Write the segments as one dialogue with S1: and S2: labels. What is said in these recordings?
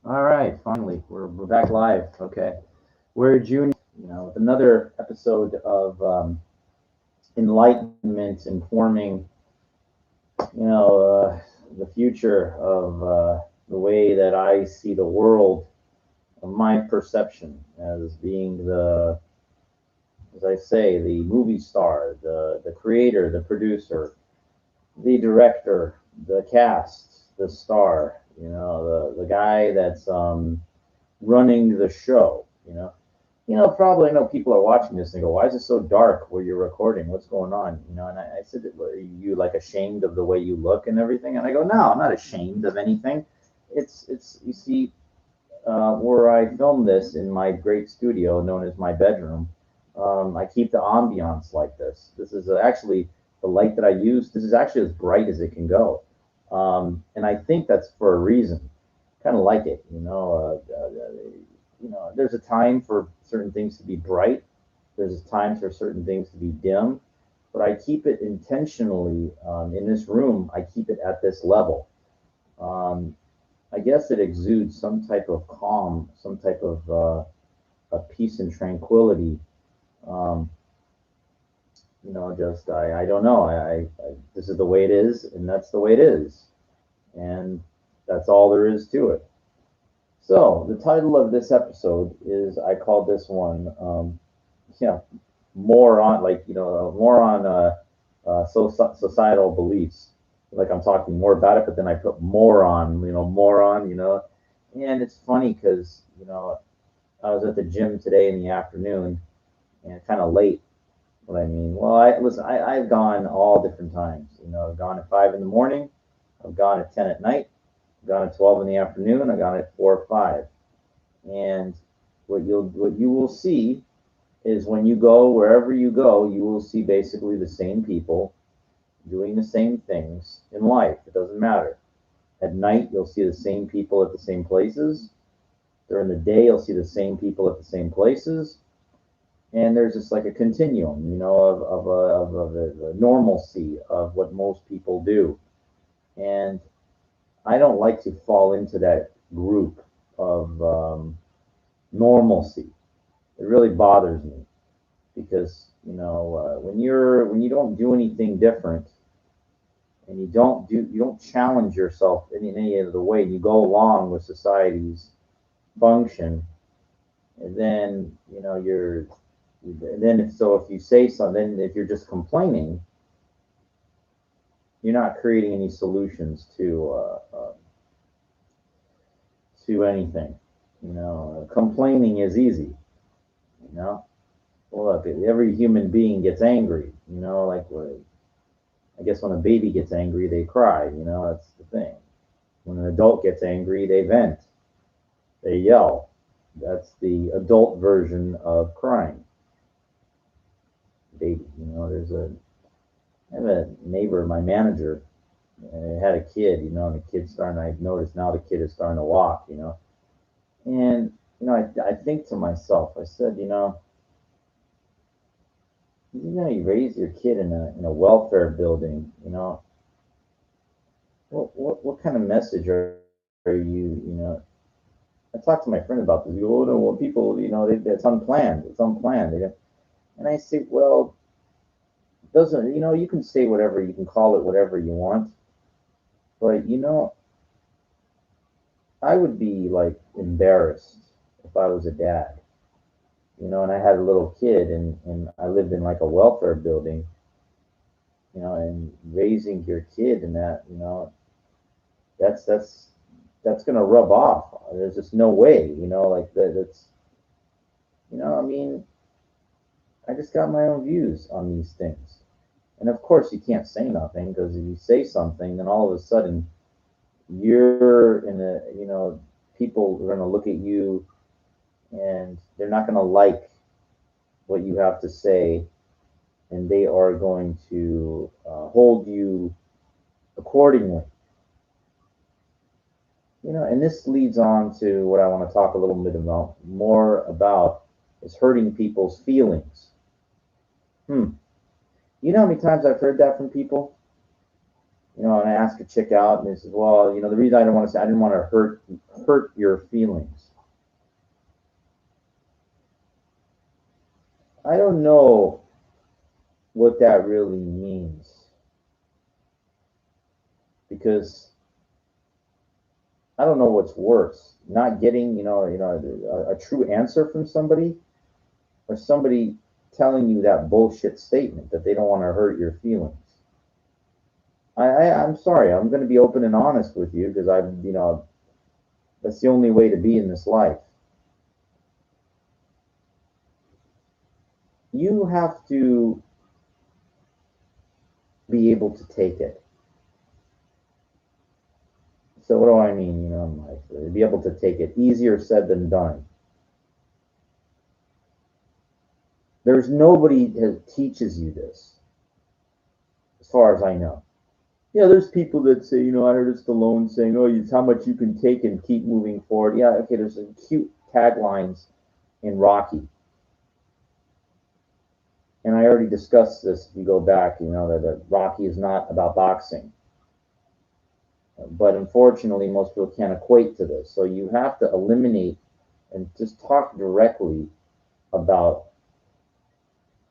S1: All right, finally, we're back live. Okay, we're June, with another episode of enlightenment, informing, the future of the way that I see the world, my perception as being as I say, the movie star, the creator, the producer, the director, the cast, the star. The guy that's running the show. Probably I know people are watching this and go, "Why is it so dark where you're recording? What's going on?" And I said, "Are you like ashamed of the way you look and everything?" And I go, "No, I'm not ashamed of anything. It's you see, where I film this in my great studio known as my bedroom. I keep the ambiance like this. This is actually the light that I use. This is actually as bright as it can go, and I think that's for a reason. Kind of like it. There's a time for certain things to be bright. There's times for certain things to be dim, but I keep it intentionally in this room. I keep it at this level. Um, I guess it exudes some type of calm, some type of peace and tranquility. Um, just I don't know. This is the way it is, and that's the way it is, and that's all there is to it. So the title of this episode is I called this one, yeah, more on more on societal beliefs. Like I'm talking more about it, but then I put more on, more on, and it's funny because I was at the gym today in the afternoon and kind of late. What I mean, well, I've gone all different times. I've gone at 5 in the morning, I've gone at 10 at night, I've gone at 12 in the afternoon, I've gone at 4 or 5. And what you will see is when you go wherever you go, you will see basically the same people doing the same things in life. It doesn't matter. At night, you'll see the same people at the same places. During the day, you'll see the same people at the same places. And there's just like a continuum, of a normalcy of what most people do. And I don't like to fall into that group of normalcy. It really bothers me because when you don't do anything different and you don't challenge yourself in any other way, you go along with society's function, and then if you say something, if you're just complaining, you're not creating any solutions to anything. Complaining is easy. You know, well, look, every human being gets angry. I guess when a baby gets angry, they cry. That's the thing. When an adult gets angry, they vent, they yell. That's the adult version of crying. Baby, I have a neighbor, my manager, had a kid, and the kid's starting, I noticed now the kid is starting to walk, and, I think to myself, I said, you raise your kid in a welfare building, what kind of message are you, I talked to my friend about this. You go, oh, no, well, people, it's unplanned. It's unplanned. And I say, well, doesn't, you can say whatever, you can call it whatever you want, but, I would be like embarrassed if I was a dad, and I had a little kid and I lived in like a welfare building, and raising your kid in that, that's, that's, that's going to rub off. There's just no way, like that's, I mean, I just got my own views on these things. And of course, you can't say nothing because if you say something, then all of a sudden you're in people are going to look at you and they're not going to like what you have to say, and they are going to hold you accordingly. And this leads on to what I want to talk a little bit about more about is hurting people's feelings. Hmm. You know how many times I've heard that from people? And I ask a chick out, and they says, "Well, the reason I didn't want to say I didn't want to hurt hurt your feelings. I don't know what that really means because I don't know what's worse, not getting, a true answer from somebody, or somebody telling you that bullshit statement that they don't want to hurt your feelings. I'm sorry. I'm going to be open and honest with you because that's the only way to be in this life. You have to be able to take it. So what do I mean? Like, be able to take it. Easier said than done. There's nobody that teaches you this, as far as I know. Yeah, there's people that say, I heard Stallone saying, "Oh, it's how much you can take and keep moving forward." Yeah, okay. There's some cute taglines in Rocky, and I already discussed this. If you go back, that Rocky is not about boxing, but unfortunately, most people can't equate to this. So you have to eliminate and just talk directly about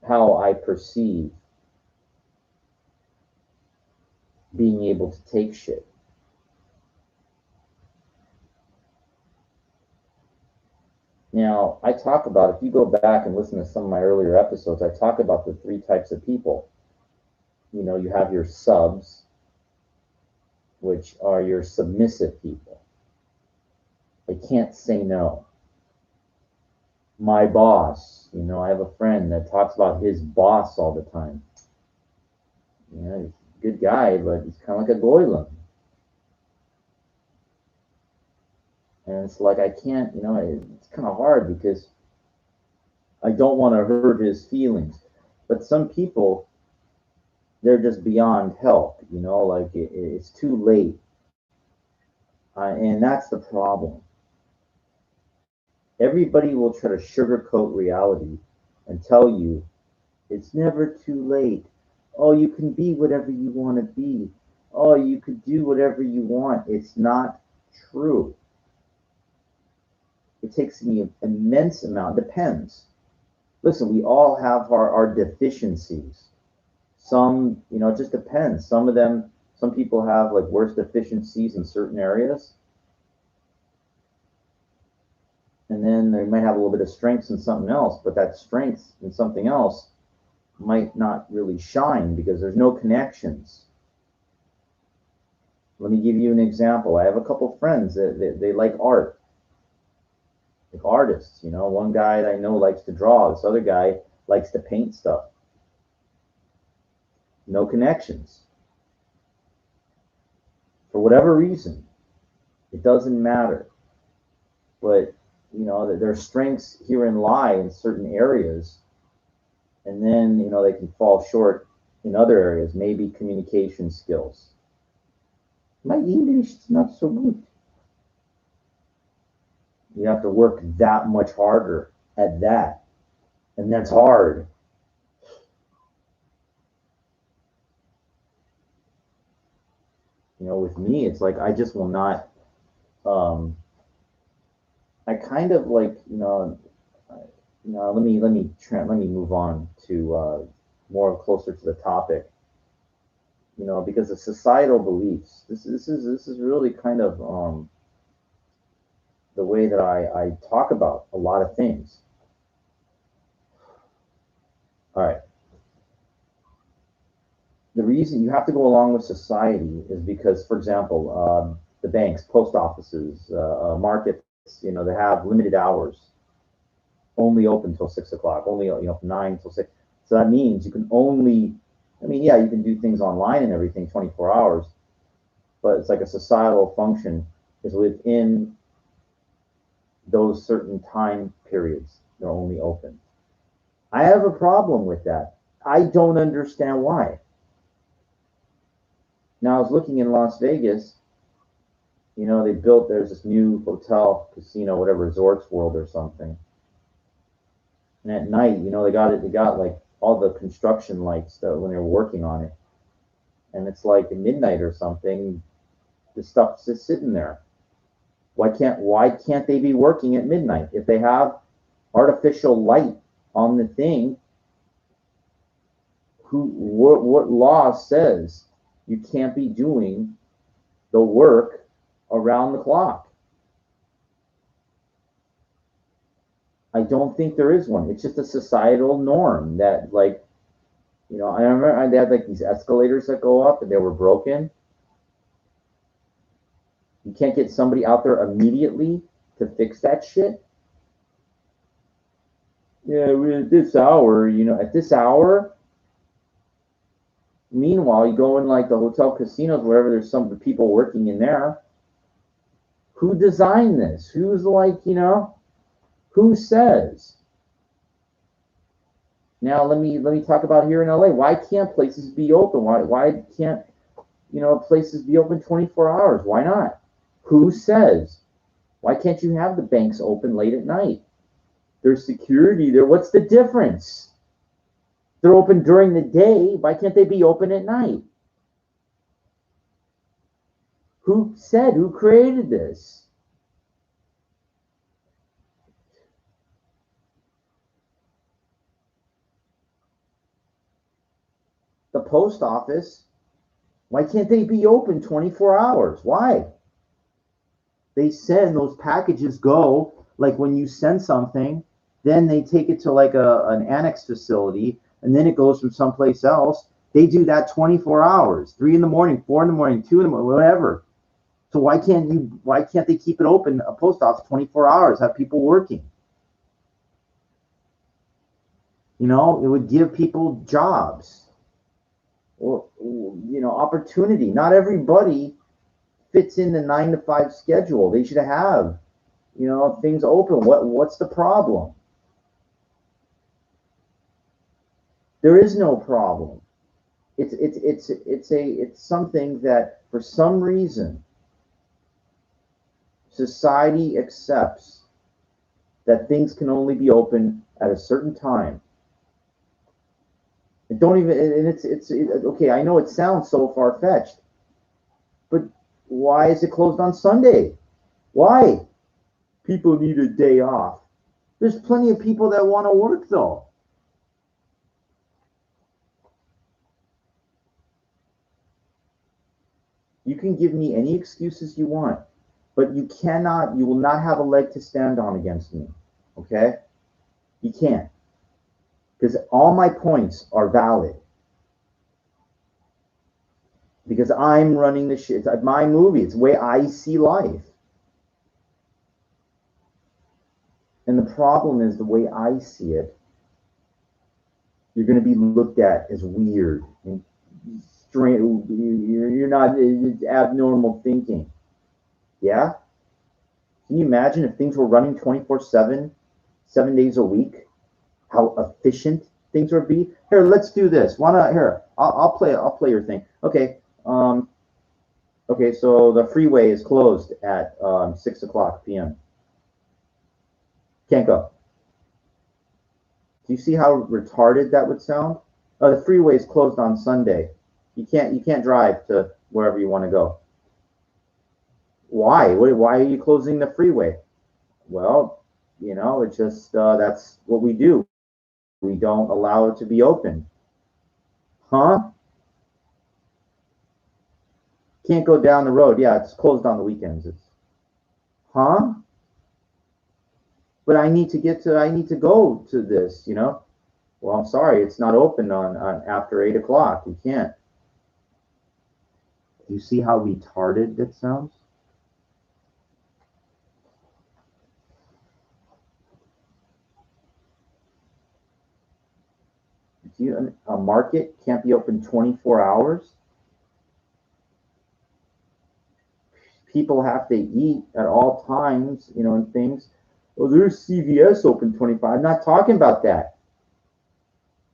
S1: how I perceive being able to take shit. Now, I talk about, if you go back and listen to some of my earlier episodes, I talk about the three types of people. You have your subs, which are your submissive people. They can't say no. My boss, I have a friend that talks about his boss all the time. He's a good guy, but he's kind of like a goylem. And it's like, I can't, it's kind of hard because I don't want to hurt his feelings. But some people, they're just beyond help, like it's too late. And that's the problem. Everybody will try to sugarcoat reality and tell you it's never too late. Oh, you can be whatever you want to be. Oh, you could do whatever you want. It's not true. It takes an immense amount. Depends. Listen, we all have our deficiencies. Some, it just depends. Some people have like worse deficiencies in certain areas. And then they might have a little bit of strengths in something else, but that strength in something else might not really shine because there's no connections. Let me give you an example. I have a couple friends that they like art, like artists. One guy that I know likes to draw. This other guy likes to paint stuff. No connections. For whatever reason, it doesn't matter. But, their strengths herein lie in certain areas. And then, they can fall short in other areas, maybe communication skills. My English is not so good. You have to work that much harder at that. And that's hard. With me, it's like I just will not. I kind of like, let me move on to more closer to the topic. Because of societal beliefs, this is really kind of the way that I talk about a lot of things. All right. The reason you have to go along with society is because, for example, the banks, post offices, markets, they have limited hours, only open till 6 o'clock, only from 9 till 6. So that means you can only, yeah, you can do things online and everything 24 hours, but it's like a societal function is within those certain time periods they're only open. I have a problem with that. I don't understand why. Now I was looking in Las Vegas. There's this new hotel, casino, whatever, Resorts World or something. And at night, they got like all the construction lights that when they're working on it. And it's like at midnight or something, the stuff's just sitting there. Why can't they be working at midnight? If they have artificial light on the thing, what law says you can't be doing the work around the clock? I don't think there is one. It's just a societal norm that, like, I remember they had like these escalators that go up and they were broken. You can't get somebody out there immediately to fix that shit. Yeah, at this hour, at this hour. Meanwhile, you go in like the hotel casinos, wherever there's some people working in there. Who designed this? Who's like, who says? Now let me talk about here in LA. Why can't places be open? Why can't places be open 24 hours? Why not? Who says? Why can't you have the banks open late at night? There's security there. What's the difference? They're open during the day. Why can't they be open at night? Who said? Who created this? The post office. Why can't they be open 24 hours? Why? They send those packages go, like when you send something, then they take it to like an annex facility, and then it goes from someplace else. They do that 24 hours, 3 in the morning, 4 in the morning, 2 in the morning, whatever. So why can't they keep it open, a post office, 24 hours, have people working? It would give people jobs or opportunity. Not everybody fits in the 9 to 5 schedule. They should have, things open. What's the problem? There is no problem. It's something that for some reason society accepts that things can only be open at a certain time. And don't even and it's okay. I know it sounds so far fetched, but why is it closed on Sunday? Why? People need a day off. There's plenty of people that want to work though. You can give me any excuses you want, but you will not have a leg to stand on against me. Okay? You can't. Because all my points are valid. Because I'm running the shit. It's my movie. It's the way I see life. And the problem is the way I see it, you're going to be looked at as weird and strange. You're not abnormal thinking. Yeah? Can you imagine if things were running 24/7, 7 days a week? How efficient things would be. Here, let's do this. Why not? Here, I'll play your thing. Okay. Okay. So the freeway is closed at 6 o'clock p.m. Can't go. Do you see how retarded that would sound? The freeway is closed on Sunday. You can't drive to wherever you want to go. Why? Why are you closing the freeway? Well, it's just that's what we do. We don't allow it to be open. Huh? Can't go down the road. Yeah, it's closed on the weekends. Huh? But I need to go to this. Well, I'm sorry, it's not open on after 8 o'clock. You can't. Do you see how retarded that sounds? A market can't be open 24 hours. People have to eat at all times, and things. Well, there's CVS open 25. I'm not talking about that.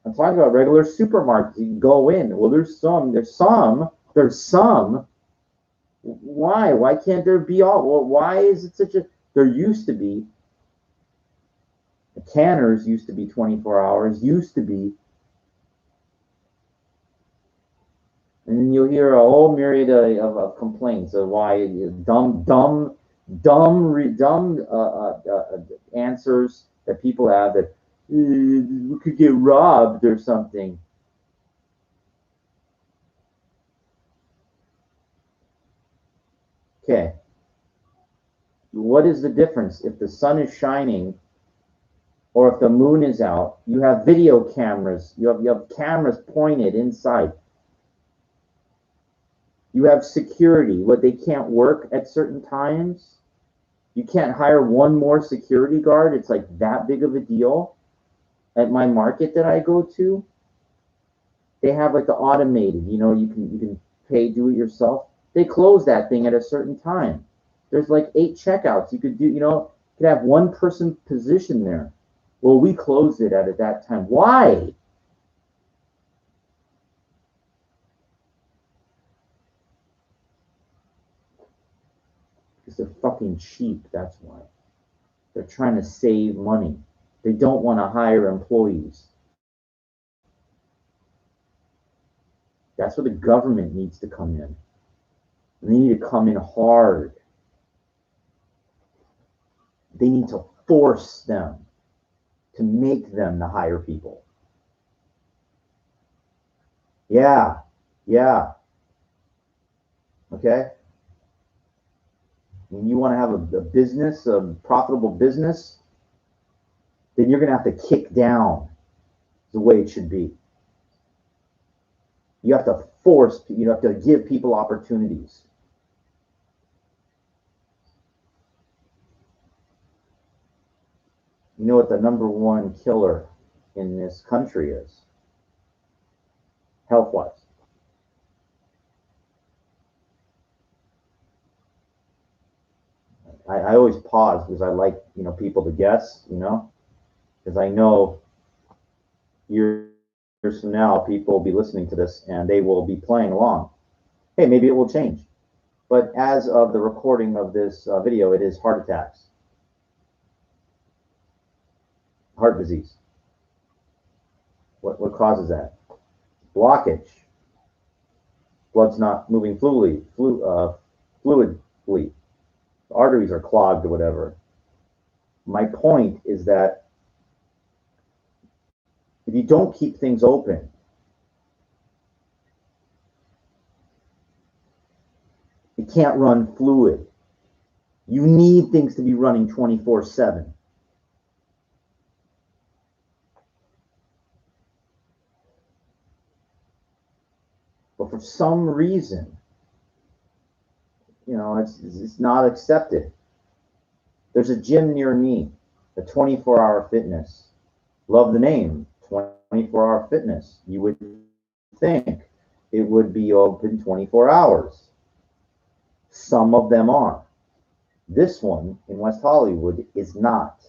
S1: I'm talking about regular supermarkets. You can go in. Well, there's some. Why? Why can't there be all? Well, why is it such a? There used to be. The Tanners used to be 24 hours. Used to be. And then you'll hear a whole myriad of complaints of why dumb dumb answers that people have that we could get robbed or something. Okay, what is the difference if the sun is shining or if the moon is out? You have video cameras. You have cameras pointed inside. You have security. What, they can't work at certain times? You can't hire one more security guard? It's like that big of a deal. At my market that I go to, they have like the automated, you can pay, do it yourself. They close that thing at a certain time. There's like 8 checkouts. You could do, you could have one person position there. Well, we closed it at that time. Why? Because they're fucking cheap, that's why. They're trying to save money. They don't want to hire employees. That's where the government needs to come in. And they need to come in hard. They need to force them to make them to hire people. Yeah, yeah. Okay. When you want to have a business, a profitable business, then you're going to have to kick down the way it should be. You have to force, you have to give people opportunities. You know what the number one killer in this country is? Health wise. I always pause because I like, people to guess, because I know years from now, people will be listening to this and they will be playing along. Hey, maybe it will change. But as of the recording of this video, it is heart attacks, heart disease. What causes that? Blockage. Blood's not moving fluidly. The arteries are clogged or whatever. My point is that if you don't keep things open, it can't run fluid. You need things to be running 24/7. But for some reason, it's not accepted. There's a gym near me, a 24-hour fitness. Love the name, 24-hour fitness. You would think it would be open 24 hours. Some of them are. This one in West Hollywood is not.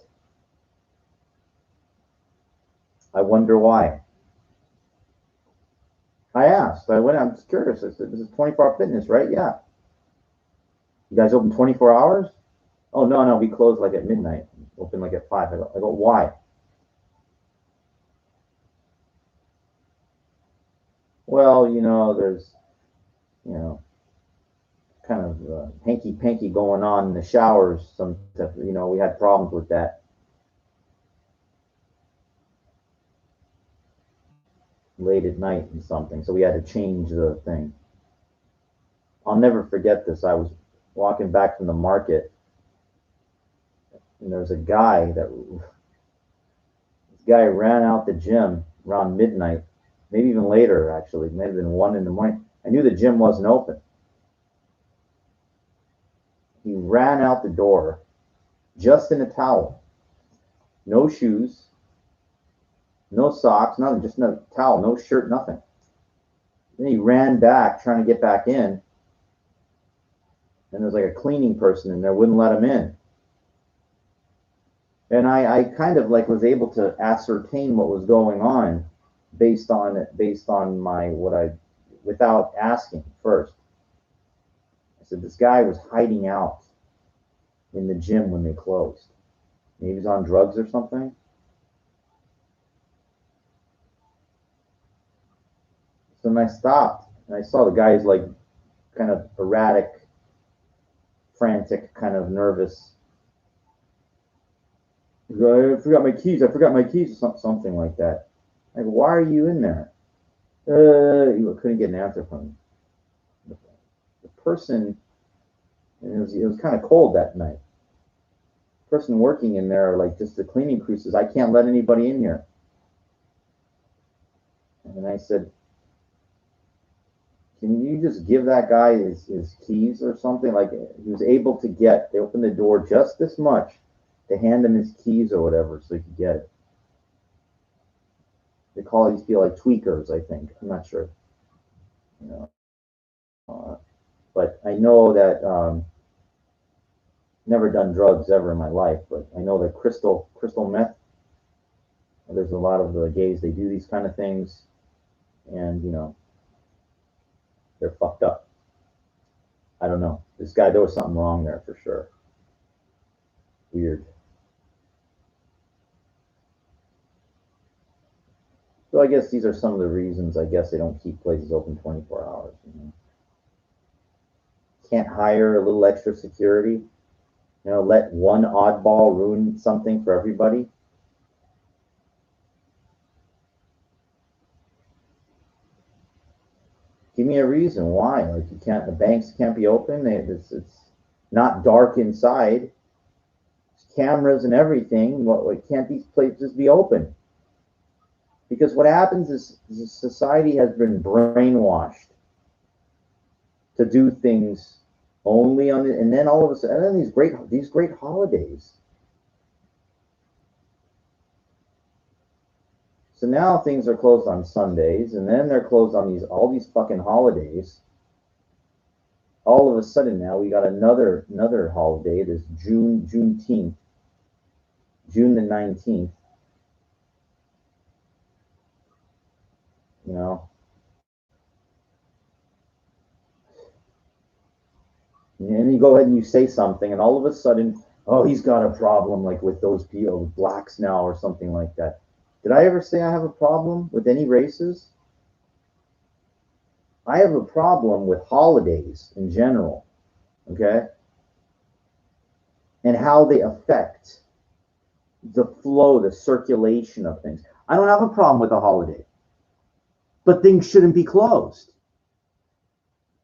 S1: I wonder why. I asked. I'm just curious. I said, this is 24-hour fitness, right? Yeah. You guys open 24 hours? Oh, no, we close like at midnight. Open like at 5. I go, why? Well, there's, kind of hanky-panky going on in the showers. We had problems with that late at night and something. So we had to change the thing. I'll never forget this. I was walking back from the market, and there was a guy this guy ran out the gym around midnight, maybe even later, actually. It might have been 1 in the morning. I knew the gym wasn't open. He ran out the door just in a towel. No shoes, no socks, nothing, just a towel, no shirt, nothing. Then he ran back trying to get back in, and there was like a cleaning person in there, wouldn't let him in. And I kind of like was able to ascertain what was going on based on my without asking first. I said, this guy was hiding out in the gym when they closed. Maybe he was on drugs or something. So then I stopped and I saw the guy's like kind of erratic frantic, kind of nervous. I forgot my keys. I forgot my keys. Something like that. Like, why are you in there? You couldn't get an answer from him. The person, and it was kind of cold that night. The person working in there, like just the cleaning crew, says, I can't let anybody in here. And I said, can you just give that guy his keys or something? Like, he was able to get, they opened the door just this much to hand him his keys or whatever so he could get it. They call these people like tweakers, I think. I'm not sure. You know, but I know that never done drugs ever in my life, but I know that crystal meth. There's a lot of the gays, they do these kind of things, and they're fucked up. I don't know. This guy, there was something wrong there for sure. Weird. So I guess these are some of the reasons I guess they don't keep places open 24 hours. Can't hire a little extra security. Let one oddball ruin something for everybody. Give me a reason why. Like, the banks can't be open. It's not dark inside. There's cameras and everything. Can't these places be open? Because what happens is society has been brainwashed to do things only on and then all of a sudden, and then these great holidays. So now things are closed on Sundays, and then they're closed on all these fucking holidays. All of a sudden now we got another holiday. This Juneteenth, June the 19th. And you go ahead and you say something, and all of a sudden, oh, he's got a problem, like with those people, blacks now, or something like that. Did I ever say I have a problem with any races? I have a problem with holidays in general, okay? And how they affect the flow, the circulation of things. I don't have a problem with a holiday, but things shouldn't be closed.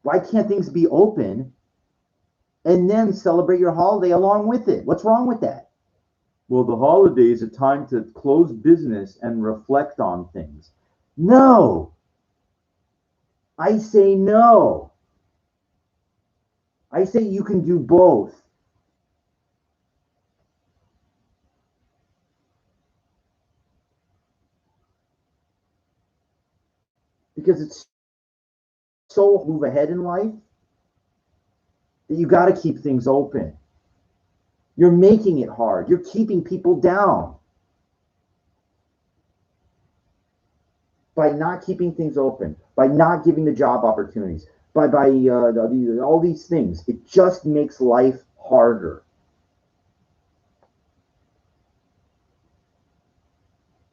S1: Why can't things be open and then celebrate your holiday along with it? What's wrong with that? Well, the holiday is a time to close business and reflect on things. No. I say no. I say you can do both. Because it's so move ahead in life that you got to keep things open. You're making it hard. You're keeping people down by not keeping things open, by not giving the job opportunities, by all these things. It just makes life harder.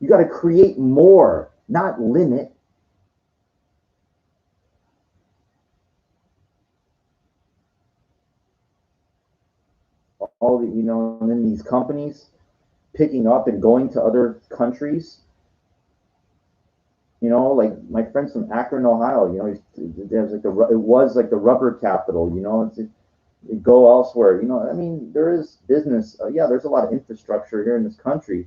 S1: You got to create more, not limit. All the, and then these companies picking up and going to other countries. Like my friends from Akron, Ohio. There's it was like the rubber capital. It go elsewhere. There is business. Yeah, there's a lot of infrastructure here in this country,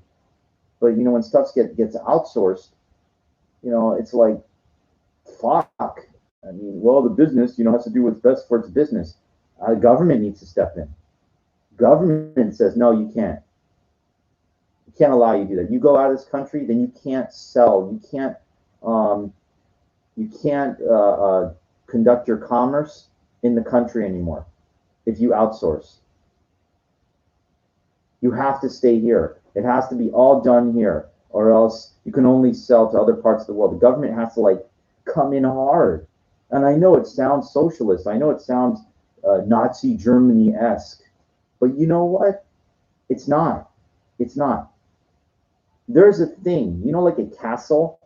S1: but when stuff gets outsourced, it's like, fuck. Well, the business, has to do what's best for its business. Government needs to step in. Government says, no, you can't. You can't allow you to do that. You go out of this country, then you can't sell. You can't conduct your commerce in the country anymore if you outsource. You have to stay here. It has to be all done here, or else you can only sell to other parts of the world. The government has to come in hard. And I know it sounds socialist. I know it sounds Nazi Germany-esque. But you know what? It's not. It's not. There's a thing, like a castle,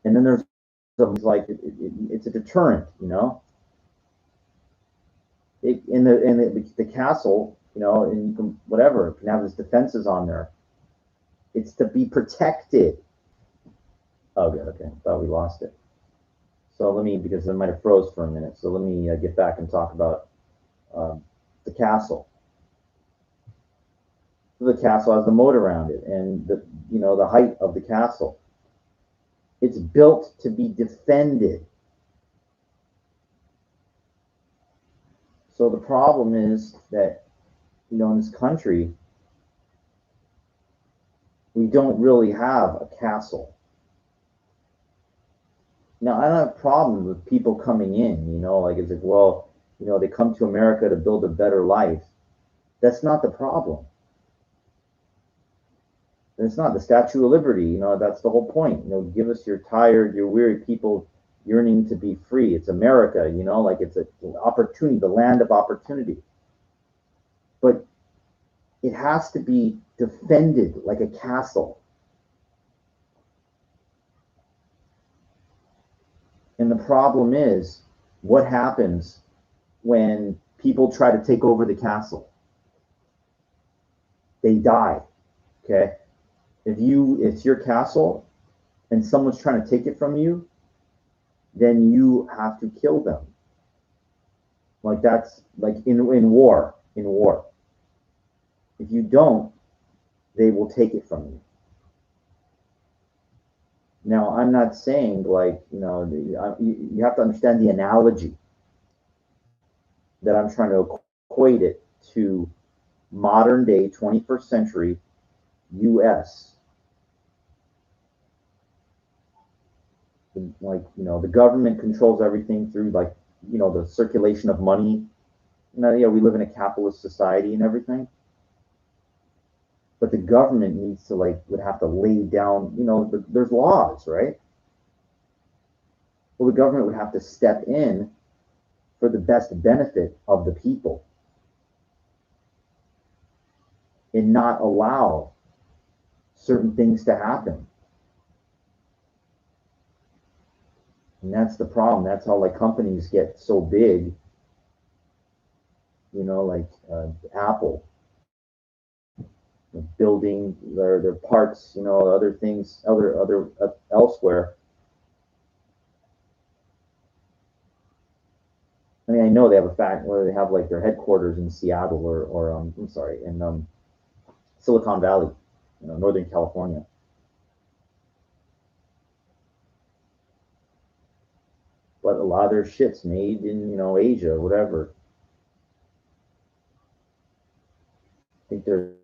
S1: and then there's it's a deterrent, In the castle, and you can whatever, it can have its defenses on there. It's to be protected. Oh, good. Okay, thought we lost it. So let me, because I might have froze for a minute. So let me get back and talk about um, the castle. So the castle has the moat around it, and the height of the castle. It's built to be defended. So the problem is that in this country we don't really have a castle. Now I don't have problems with people coming in. Like it's like, well, they come to America to build a better life. That's not the problem. And it's not the Statue of Liberty. That's the whole point. Give us your tired, your weary people yearning to be free. It's America. Like it's an opportunity, the land of opportunity. But it has to be defended like a castle. And the problem is, what happens when people try to take over the castle? They die. Okay. If it's your castle and someone's trying to take it from you, then you have to kill them. Like that's like in war. In war, if you don't, they will take it from you. Now, I'm not saying like you have to understand the analogy that I'm trying to equate it to modern day 21st century U.S. Like the government controls everything through like the circulation of money. Yeah, we live in a capitalist society and everything, but the government needs to would have to lay down. There's laws, right? Well, the government would have to step in for the best benefit of the people and not allow certain things to happen. And that's the problem. That's how companies get so big. Like Apple building their parts. Other things, other elsewhere. I mean, I know they have a fact where they have their headquarters in Seattle or I'm sorry, in Silicon Valley, Northern California. But a lot of their shit's made in Asia, whatever. I think there's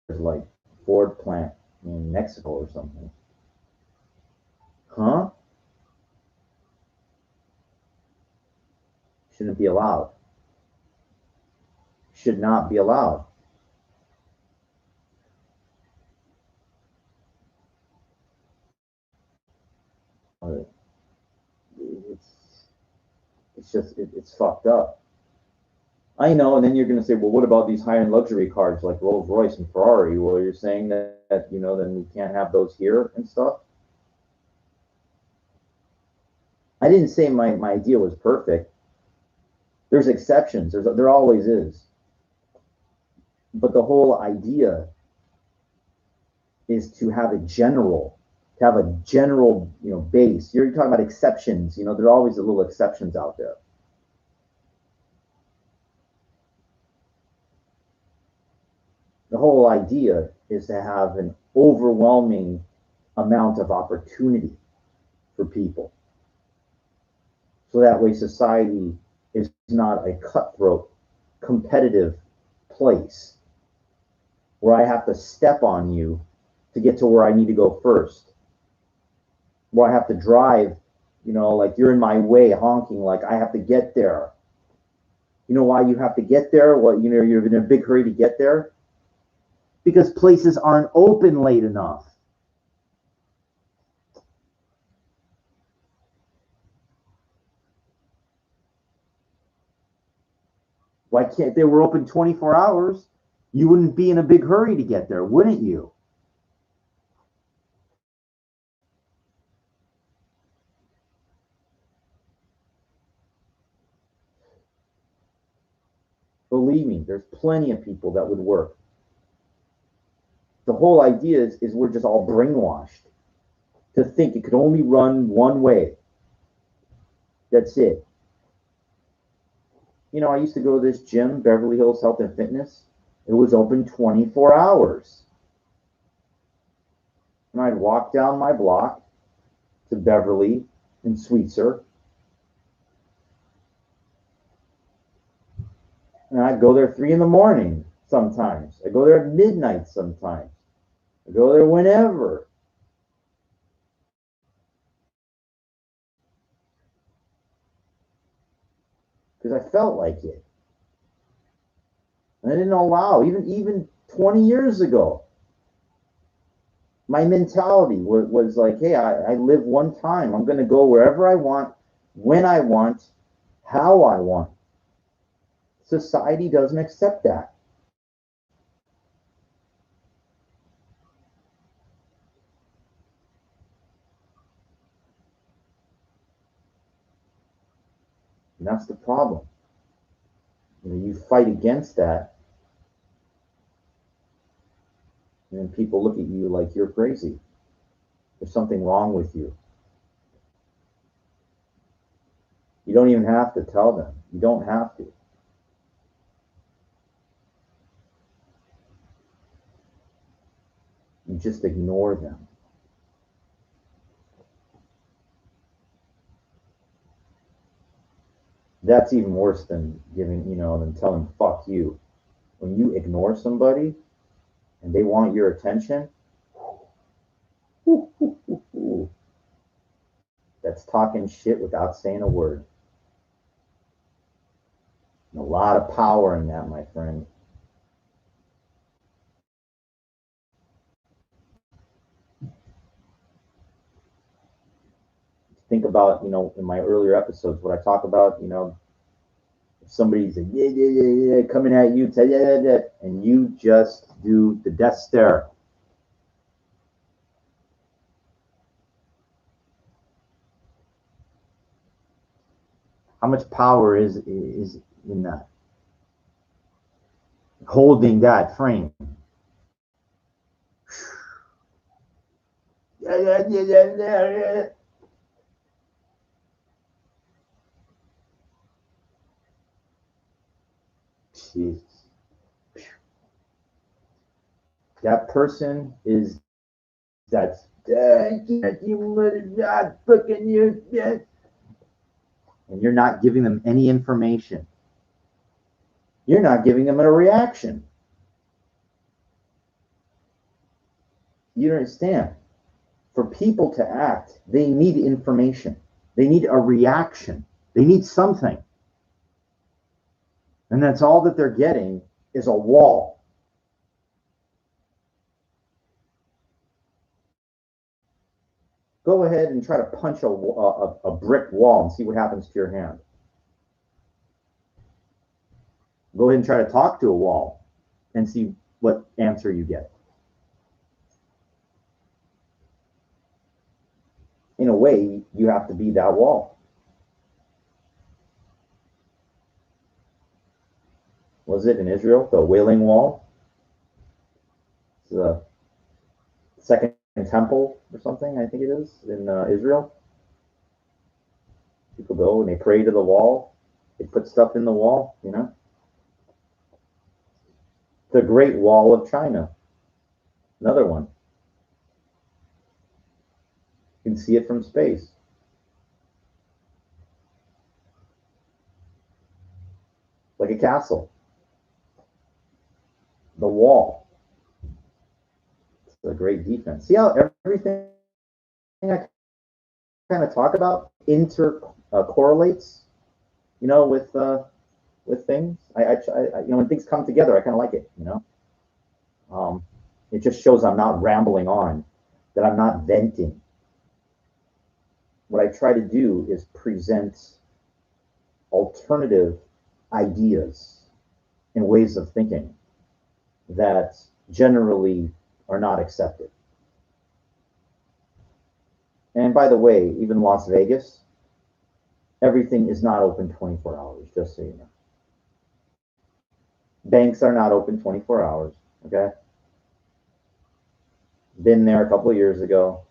S1: like Ford plant in Mexico or something. Huh? Shouldn't be allowed. Should not be allowed. Uh, it's it's fucked up. I know, and then you're going to say, well, what about these high-end luxury cars like Rolls Royce and Ferrari? Well, you're saying that then we can't have those here and stuff. I didn't say my idea was perfect. There's exceptions. There always is. But the whole idea is to have a general, base. You're talking about exceptions. There are always the little exceptions out there. The whole idea is to have an overwhelming amount of opportunity for people. So that way society is not a cutthroat, competitive place where I have to step on you to get to where I need to go first. Where I have to drive, like you're in my way honking, like I have to get there. You know why you have to get there? Well, you're in a big hurry to get there because places aren't open late enough. Why can't they were open 24 hours? You wouldn't be in a big hurry to get there, wouldn't you? There's plenty of people that would work. The whole idea is we're just all brainwashed to think it could only run one way. That's it. You know, I used to go to this gym, Beverly Hills Health and Fitness. It was open 24 hours. And I'd walk down my block to Beverly and Sweetser. And I'd go there 3 in the morning sometimes. I'd go there at midnight sometimes. I'd go there whenever. Because I felt like it. And I didn't allow, even 20 years ago, my mentality was like, hey, I live one time. I'm going to go wherever I want, when I want, how I want. Society doesn't accept that. And that's the problem. You know, you fight against that, and then people look at you like you're crazy. There's something wrong with you. You don't even have to tell them. You don't have to. You just ignore them. That's even worse than than telling fuck you. When you ignore somebody and they want your attention, that's talking shit without saying a word. And a lot of power in that, my friend. Think about, in my earlier episodes, what I talk about, if somebody's like, yeah, yeah, yeah, yeah, coming at you, yeah, yeah, yeah, and you just do the death stare. How much power is in that? Holding that frame. Yeah, yeah, yeah, yeah, yeah, yeah. Jeez. That person is that's you mother God fucking you, yeah. And you're not giving them any information. You're not giving them a reaction. You understand? For people to act, they need information. They need a reaction. They need something. And that's all that they're getting is a wall. Go ahead and try to punch a brick wall and see what happens to your hand. Go ahead and try to talk to a wall and see what answer you get. In a way, you have to be that wall. Was it in Israel, the Wailing Wall? The second temple or something, I think it is, in Israel. People go and they pray to the wall. They put stuff in the wall, The Great Wall of China, another one. You can see it from space. Like a castle. The wall. It's a great defense. See how everything I kind of talk about correlates, with things. When things come together, I kind of like it. It just shows I'm not rambling on, that I'm not venting. What I try to do is present alternative ideas and ways of thinking that generally are not accepted. And by the way, even Las Vegas, everything is not open 24 hours, just so you know. Banks are not open 24 hours. Okay. Been there a couple of years ago.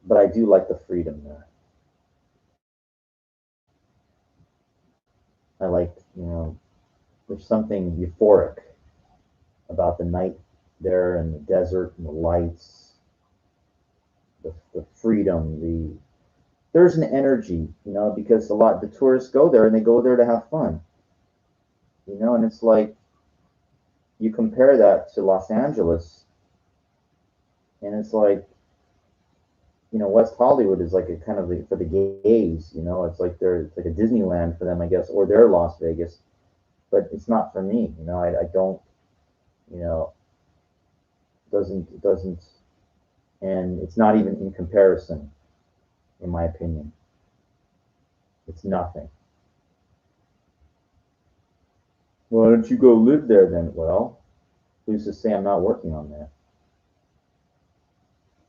S1: But I do like the freedom there. I like, there's something euphoric about the night there and the desert and the lights, the freedom, there's an energy, because the tourists go there and they go there to have fun, and it's like you compare that to Los Angeles, and it's like, West Hollywood is like a kind of for the gays, it's like a Disneyland for them, I guess, or they're Las Vegas, but it's not for me, I don't, you know, doesn't, and it's not even in comparison, in my opinion. It's nothing. Why don't you go live there then? Well, who's to say I'm not working on that?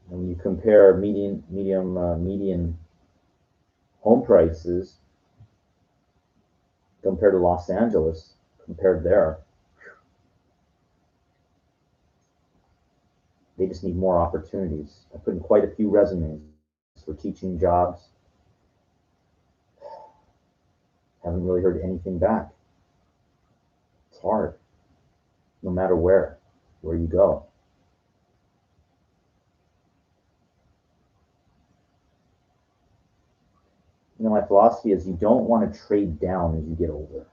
S1: When you compare median home prices compared to Los Angeles, compared there, they just need more opportunities. I put in quite a few resumes for teaching jobs. Haven't really heard anything back. It's hard, no matter where you go. My philosophy is you don't want to trade down as you get older.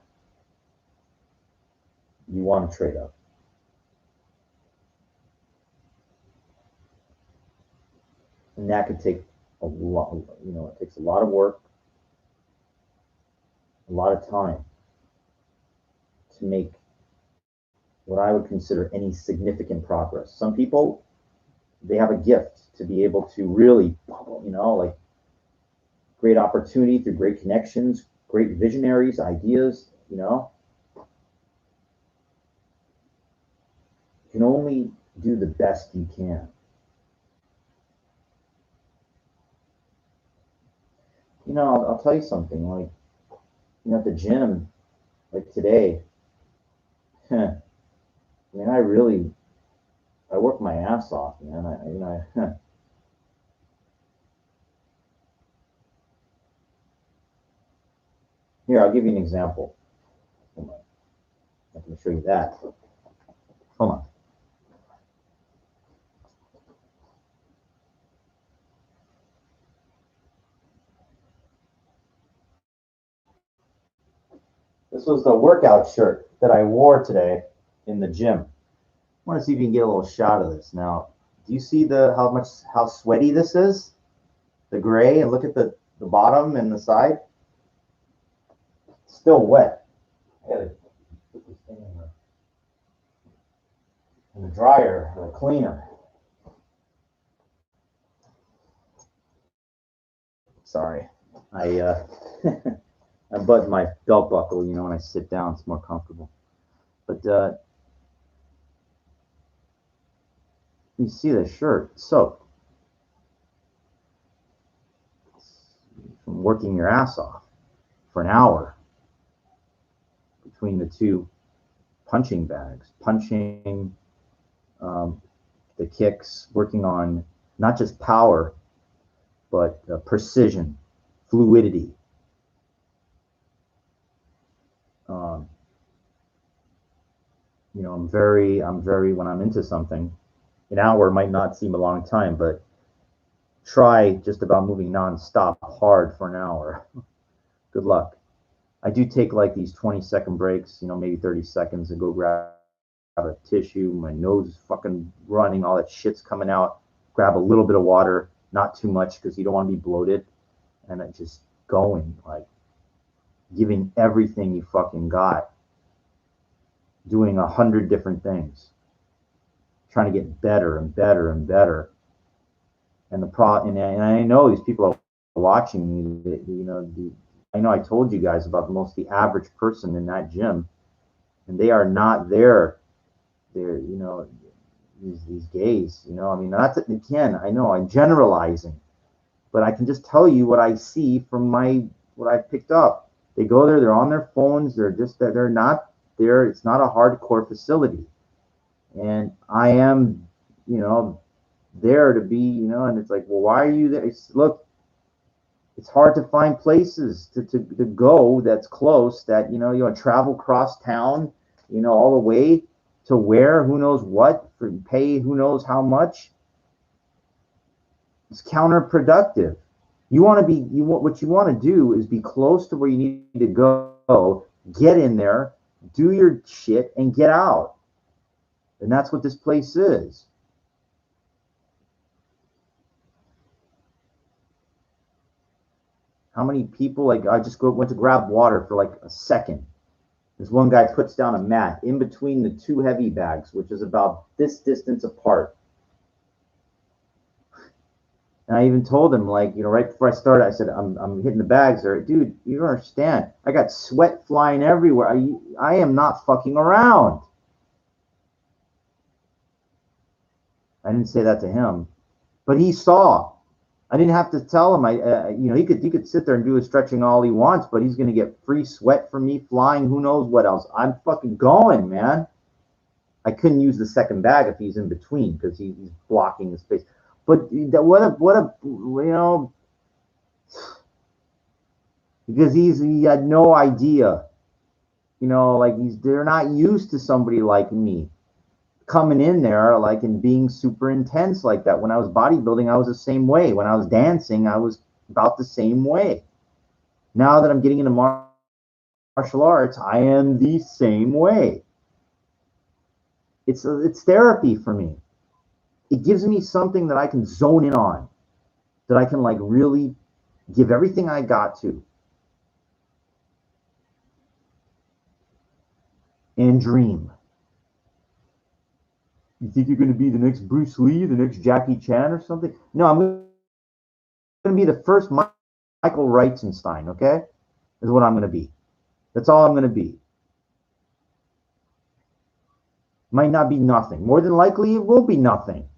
S1: You want to trade up. And that could take a lot, it takes a lot of work, a lot of time to make what I would consider any significant progress. Some people, they have a gift to be able to really, like great opportunity through great connections, great visionaries, ideas, You can only do the best you can. I'll tell you something, like, at the gym, like today, I mean, I work my ass off, man. Here, I'll give you an example. Hold on. I can show you that. Hold on. This was the workout shirt that I wore today in the gym. I want to see if you can get a little shot of this. Now, do you see how sweaty this is? The gray, and look at the bottom and the side. It's still wet. I gotta put this thing in the dryer or the cleaner. Sorry, I I button my belt buckle. When I sit down, it's more comfortable. But you see the shirt soaked from working your ass off for an hour between the two punching bags, punching the kicks, working on not just power, but precision, fluidity. Um, when I'm into something, an hour might not seem a long time, but try just about moving nonstop hard for an hour. Good luck. I do take like these 20-second breaks, maybe 30 seconds, and go grab a tissue. My nose is fucking running, all that shit's coming out. Grab a little bit of water, not too much because you don't want to be bloated, and then just going, like giving everything you fucking got, doing 100 different things, trying to get better and better and better. And and I know these people are watching me. I know I told you guys about the average person in that gym, and they are not there. They're these gays. You know, I mean, not that again. I know I'm generalizing, but I can just tell you what I see from what I've picked up. They go there, they're on their phones, they're just that they're not there. It's not a hardcore facility, and I am, you know, there to be, you know, and it's like, well, why are you there? Look, it's hard to find places to go that's close that, you know, travel across town, you know, all the way to where, who knows what, for pay, who knows how much. It's counterproductive. What you want to do is be close to where you need to go, get in there, do your shit, and get out. And that's what this place is. How many people, like, I just went to grab water for like a second. This one guy puts down a mat in between the two heavy bags, which is about this distance apart. And I even told him, like, you know, right before I started, I said, I'm hitting the bags there. Dude, you don't understand. I got sweat flying everywhere. I am not fucking around. I didn't say that to him, but he saw. I didn't have to tell him. You know, he could sit there and do his stretching all he wants, but he's gonna get free sweat from me flying. Who knows what else? I'm fucking going, man. I couldn't use the second bag if he's in between because he's blocking the space. But what a you know, because he had no idea, you know, like they're not used to somebody like me coming in there like and being super intense like that. When I was bodybuilding, I was the same way. When I was dancing, I was about the same way. Now that I'm getting into martial arts, I am the same way. It's therapy for me. It gives me something that I can zone in on, that I can like really give everything I got to and dream. You think you're going to be the next Bruce Lee, the next Jackie Chan or something? No, I'm going to be the first Michael Reitzenstein, okay? Is what I'm going to be. That's all I'm going to be. Might not be nothing. More than likely, it will be nothing.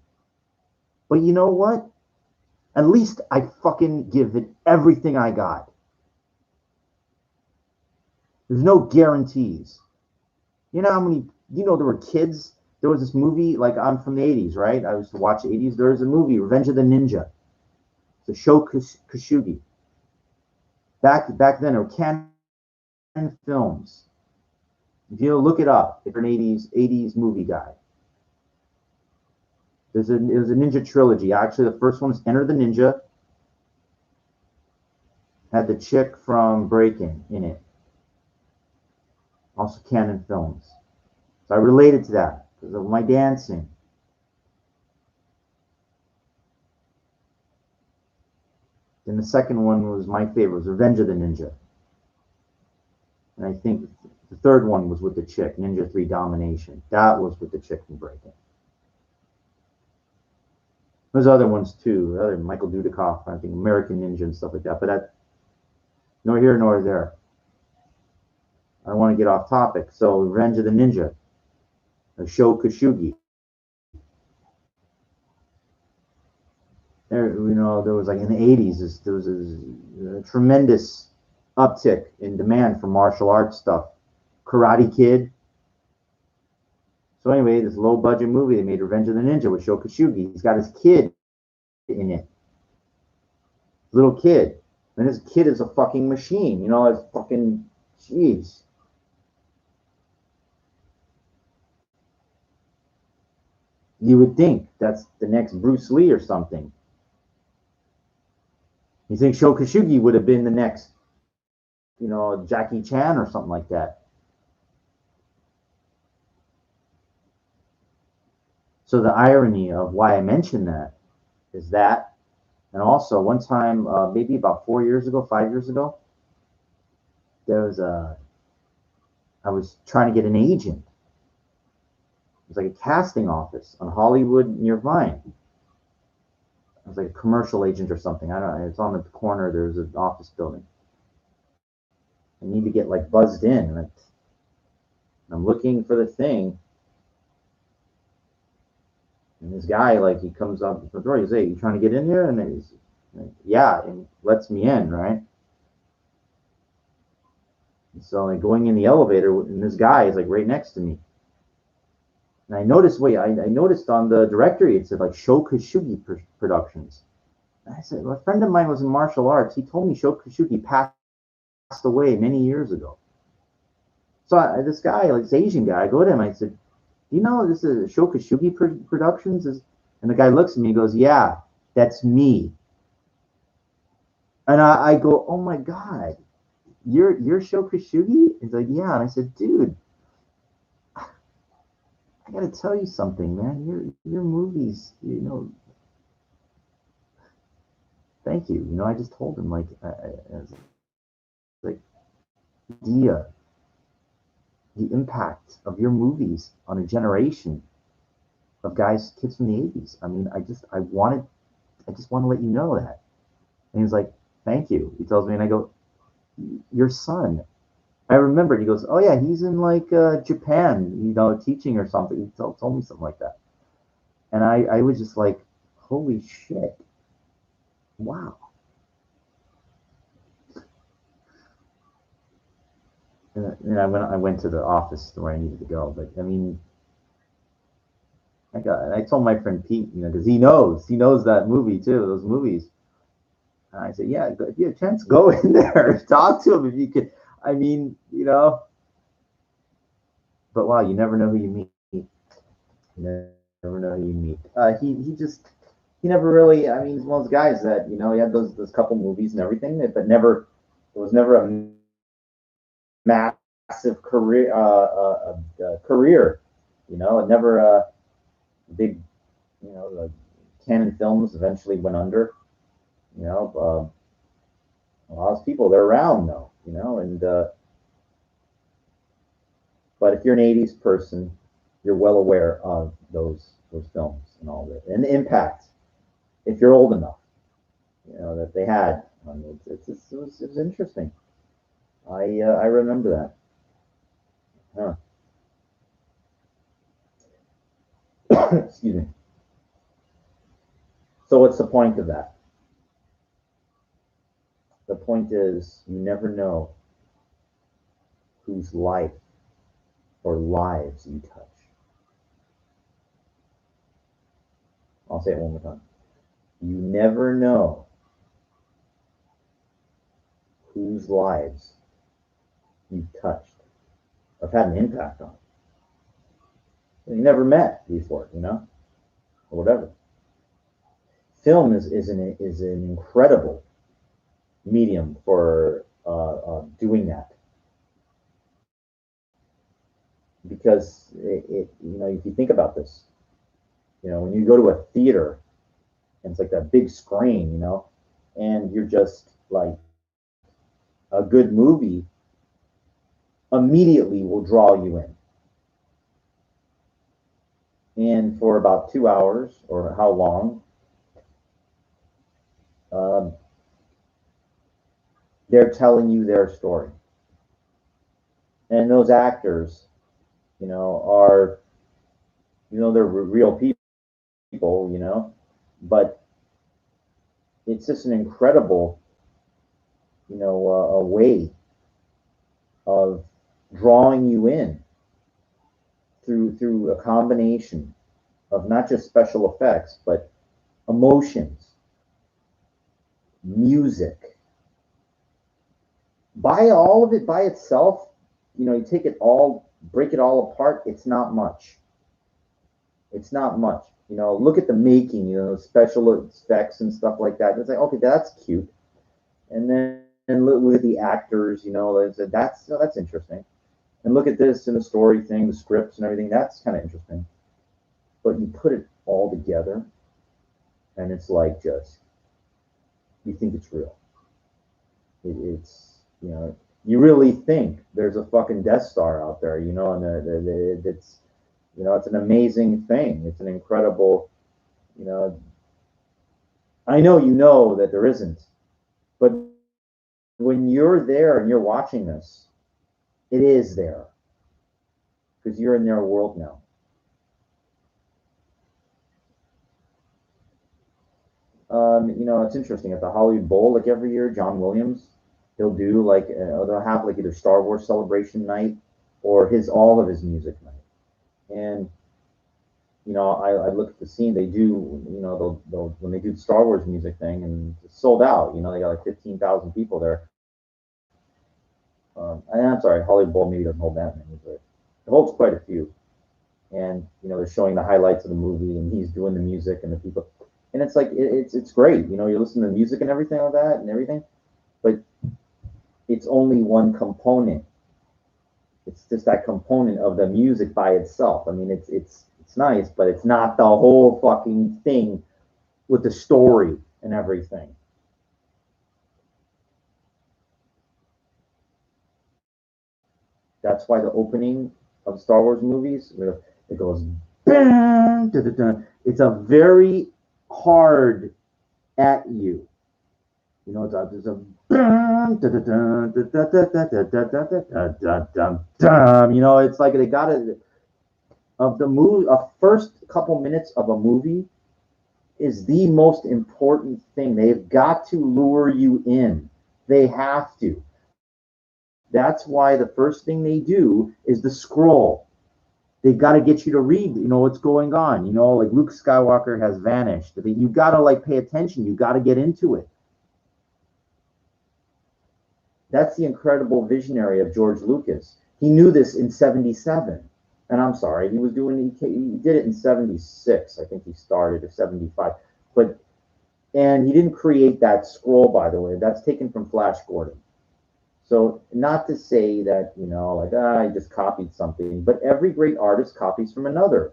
S1: But you know what? At least I fucking give it everything I got. There's no guarantees. You know how many, you know, there were kids. There was this movie, like, I'm from the 80s, right? I used to watch the 80s. There was a movie, Revenge of the Ninja. It's a Sho Kosugi. Back then, there were Canon films. If you look it up, if you're an 80s movie guy. It was a ninja trilogy. Actually, the first one was Enter the Ninja. Had the chick from Breaking in it. Also Canon Films. So I related to that because of my dancing. Then the second one was my favorite, was Revenge of the Ninja. And I think the third one was with the chick, Ninja 3 Domination. That was with the chick from Breaking. There's other ones too, other Michael Dudikoff, I think American Ninja and stuff like that. But that, nor here nor there. I don't want to get off topic. So Revenge of the Ninja, Sho Kosugi. There, you know, there was like in the 80s, there was a tremendous uptick in demand for martial arts stuff. Karate Kid. So anyway, this low budget movie they made, Revenge of the Ninja with Sho Kosugi. He's got his kid in it, little kid, and his kid is a fucking machine. You know, it's fucking jeez. You would think that's the next Bruce Lee or something. You think Sho Kosugi would have been the next, you know, Jackie Chan or something like that. So the irony of why I mentioned that is that, and also one time, maybe about 4 years ago, 5 years ago, there was I was trying to get an agent. It was like a casting office on Hollywood near Vine. It was like a commercial agent or something. I don't know. It's on the corner. There's an office building. I need to get like buzzed in. And I'm looking for the thing. And this guy, like, he comes up to the door. He's, hey, you trying to get in here? And he's like, yeah, and lets me in, right? And so, like, going in the elevator, and this guy is like right next to me. And I noticed, wait, I noticed on the directory it said like Shokashugi Productions. And I said, well, a friend of mine was in martial arts. He told me Shokashugi passed away many years ago. So this guy, like this Asian guy, I go to him. I said, "Do you know this is Shokashugi Productions?" And the guy looks at me and goes, "Yeah, that's me." And I go, "Oh my god, you're Shokashugi?" He's like, "Yeah." And I said, "Dude, I gotta tell you something, man. Your movies, thank you. I just told him like idea, the impact of your movies on a generation of kids from the 80s. I mean, I just want to let you know that." And he's like, "Thank you." He tells me, and I go, "Your son." I remembered. He goes, "Oh yeah, he's in like Japan, teaching or something." He told me something like that, and I was just like, "Holy shit, wow!" And I went to the office where I needed to go, but I mean, I told my friend Pete, because he knows that movie too, those movies. And I said, "Yeah, if you have a chance, go in there, talk to him if you could." I mean, but wow, you never know who you meet. You never know who you meet. He never really. I mean, he's one of those guys that he had those couple movies and everything, but never. It was never a massive career. It never big. The Canon Films eventually went under. A lot of people they're around though. And but if you're an '80s person, you're well aware of those films and all that, and the impact. If you're old enough, that they had. It was interesting. I remember that. Huh. Excuse me. So what's the point of that? The point is you never know whose life or lives you touch. I'll say it one more time. You never know whose lives you've touched or had an impact on. You never met before, or whatever. Film is an incredible medium for doing that because if you think about this, when you go to a theater and it's like that big screen, and you're just like a good movie immediately will draw you in. And for about 2 hours or how long, um, they're telling you their story. And those actors, are, they're real people, but it's just an incredible, a way of drawing you in through a combination of not just special effects, but emotions, music. By all of it by itself, you take it all, break it all apart, it's not much. It's not much. Look at the making, special effects and stuff like that. It's like, okay, that's cute. And then look at the actors, that's interesting. And look at this in the story thing, the scripts and everything, that's kind of interesting. But you put it all together, and it's like just you think it's real. It's you really think there's a fucking Death Star out there, and it's an amazing thing. It's an incredible, you know. I know that there isn't, but when you're there and you're watching this, it is there because you're in their world now. You know, it's interesting at the Hollywood Bowl, like every year, John Williams, he'll do like they'll have like either Star Wars Celebration night or his all of his music night. And you know, I look at the scene they do. You know, they'll when they do the Star Wars music thing and it's sold out. You know, they got like 15,000 people there. And I'm sorry, Hollywood Bowl maybe doesn't hold that many, but it holds quite a few. And you know, they're showing the highlights of the movie, and he's doing the music and the people, and it's like it's great. You know, you're listening to music and everything like that and everything, but it's only one component. It's just that component of the music by itself. I mean, it's nice, but it's not the whole fucking thing with the story and everything. That's why the opening of Star Wars movies, it goes, it's a very hard at you. You know, it's a you know, it's like they got it of the movie. A first couple minutes of a movie is the most important thing. They've got to lure you in. They have to. That's why the first thing they do is the scroll. They've got to get you to read, you know, what's going on. You know, like Luke Skywalker has vanished. You got to like pay attention. You got to get into it. That's the incredible visionary of George Lucas. He knew this in 77. And I'm sorry, he did it in 76. I think he started or 75. But, and he didn't create that scroll, by the way. That's taken from Flash Gordon. So not to say that, you know, like, I just copied something, but every great artist copies from another.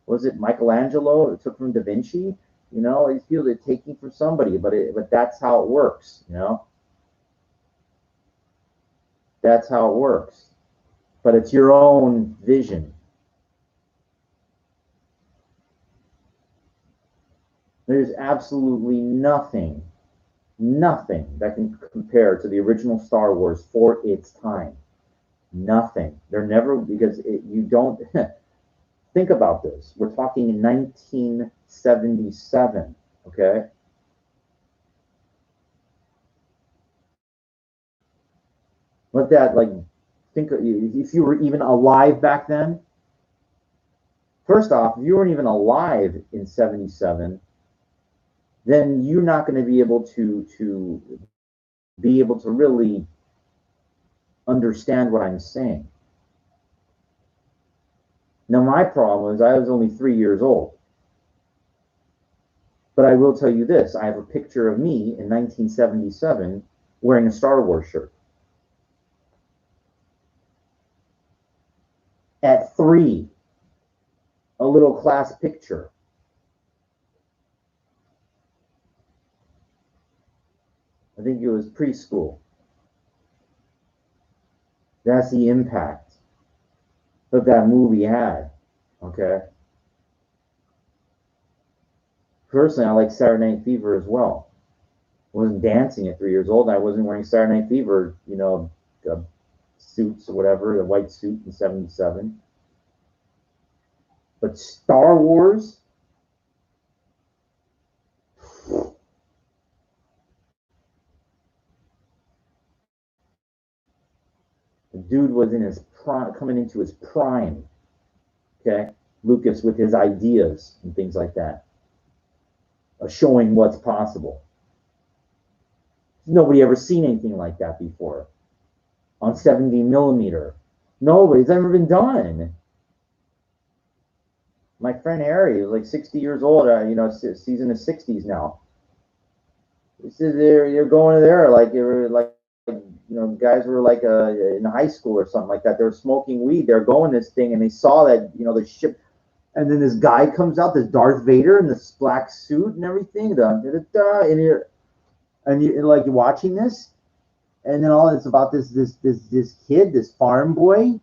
S1: Was it Michelangelo? It took from Da Vinci? You know, I feel they're taking from somebody, but that's how it works, you know? That's how it works. But it's your own vision. There's absolutely nothing that can compare to the original Star Wars for its time. Nothing. They're never, because you don't think about this. We're talking in 1977, okay? Let that, like, think if you were even alive back then. First off, if you weren't even alive in 77, then you're not going to be able to really understand what I'm saying. Now, my problem is I was only 3 years old. But I will tell you this, I have a picture of me in 1977 wearing a Star Wars shirt. At 3, a little class picture. I think it was preschool. That's the impact that that movie had. Okay. Personally, I like Saturday Night Fever as well. I wasn't dancing at 3 years old. And I wasn't wearing Saturday Night Fever, you know, suits or whatever, the white suit in 77. But Star Wars, the dude was in his prime, coming into his prime. Okay. Lucas with his ideas and things like that, showing what's possible. Nobody ever seen anything like that before on 70 millimeter. Nobody's ever been done. My friend Harry is like 60 years old. You know, he's in his 60s now. He said they're going there like they were like you know, guys were like in high school or something like that. They were smoking weed. They're going this thing, and they saw that, you know, the ship. And then this guy comes out, this Darth Vader in this black suit and everything. And you're like watching this, and then all it's about this kid, this farm boy,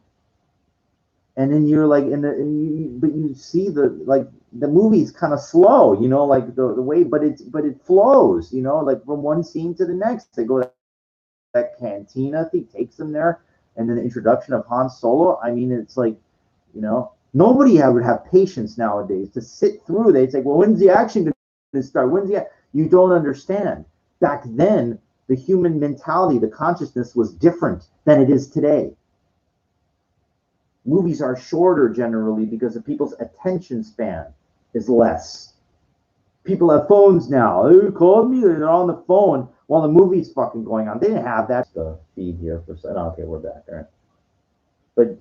S1: and then you're like but you see the movie's kind of slow, you know, like the way, but it flows, you know, like from one scene to the next. They go that cantina thing, takes them there, and then the introduction of Han Solo. I mean, it's like, you know, nobody would have patience nowadays to sit through. They'd say, well, when's the action going to start? When's the You don't understand. Back then, the human mentality, the consciousness was different than it is today. Movies are shorter generally because of people's attention span is less. People have phones now. Oh, you called me? They're on the phone while the movie's fucking going on. They didn't have that. The feed here for a second. Okay, we're back. All right. But,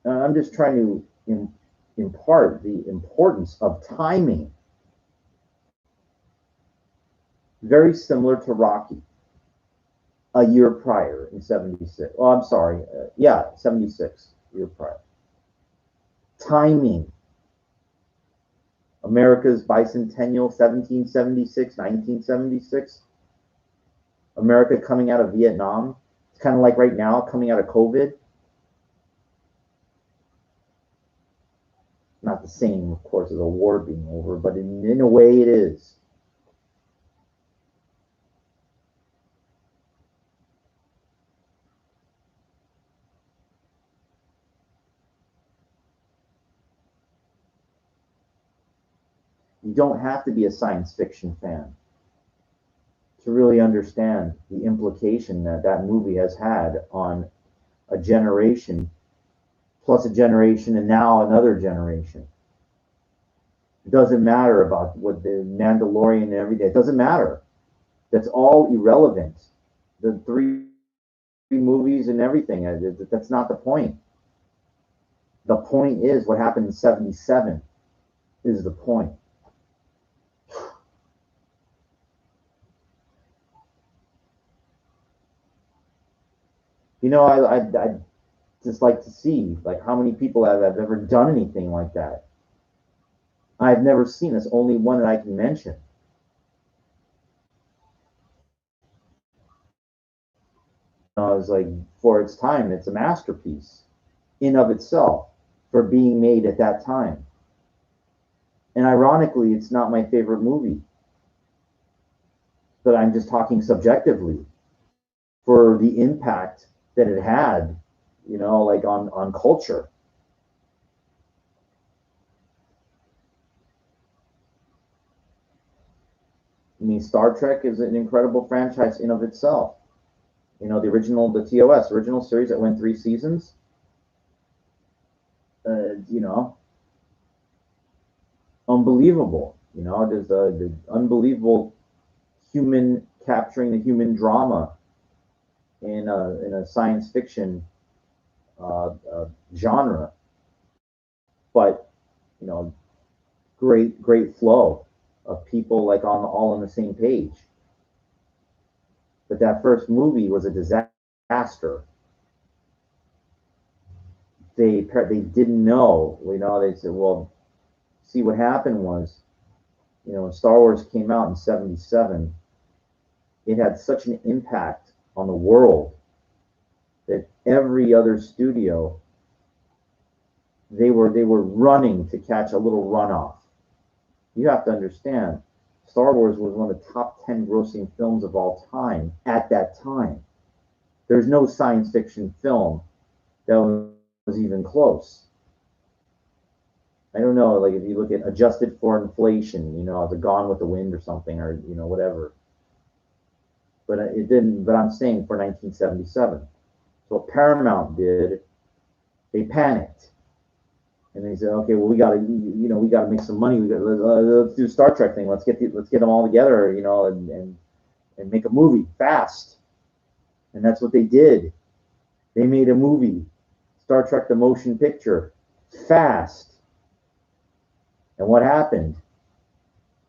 S1: I'm just trying to impart the importance of timing. Very similar to Rocky, a year prior in 76. Oh, I'm sorry. Yeah, 76, year prior. Timing. America's bicentennial, 1776, 1976. America coming out of Vietnam. It's kind of like right now coming out of COVID. Not the same, of course, as a war being over, but in a way it is. You don't have to be a science fiction fan to really understand the implication that that movie has had on a generation, plus a generation, and now another generation. It doesn't matter about what the Mandalorian and everything. It doesn't matter. That's all irrelevant. The three movies and everything. That's not the point. The point is what happened in 77 is the point. I just like to see like how many people have ever done anything like that. I've never seen this. Only one that I can mention. It's like for its time, it's a masterpiece in of itself for being made at that time. And ironically, it's not my favorite movie, but I'm just talking subjectively for the impact that it had, like on culture. I mean, Star Trek is an incredible franchise in of itself. The original, the TOS original series that went 3 seasons. You know, unbelievable. There's the unbelievable human capturing the human drama in a science fiction genre, but you know, great flow of people like all on the same page. But that first movie was a disaster. They didn't know. They said, well, see what happened was, when Star Wars came out in '77, it had such an impact on the world that every other studio they were running to catch a little runoff. You have to understand, Star Wars was one of the top 10 grossing films of all time at that time. There's no science fiction film that was even close. I don't know, like if you look at adjusted for inflation, the Gone with the Wind or something, or whatever. But it didn't. But I'm saying for 1977. So what Paramount did, they panicked and they said, okay, well we gotta make some money. Let's do a Star Trek thing. Let's get them all together, and make a movie fast. And that's what they did. They made a movie, Star Trek: The Motion Picture, fast. And what happened?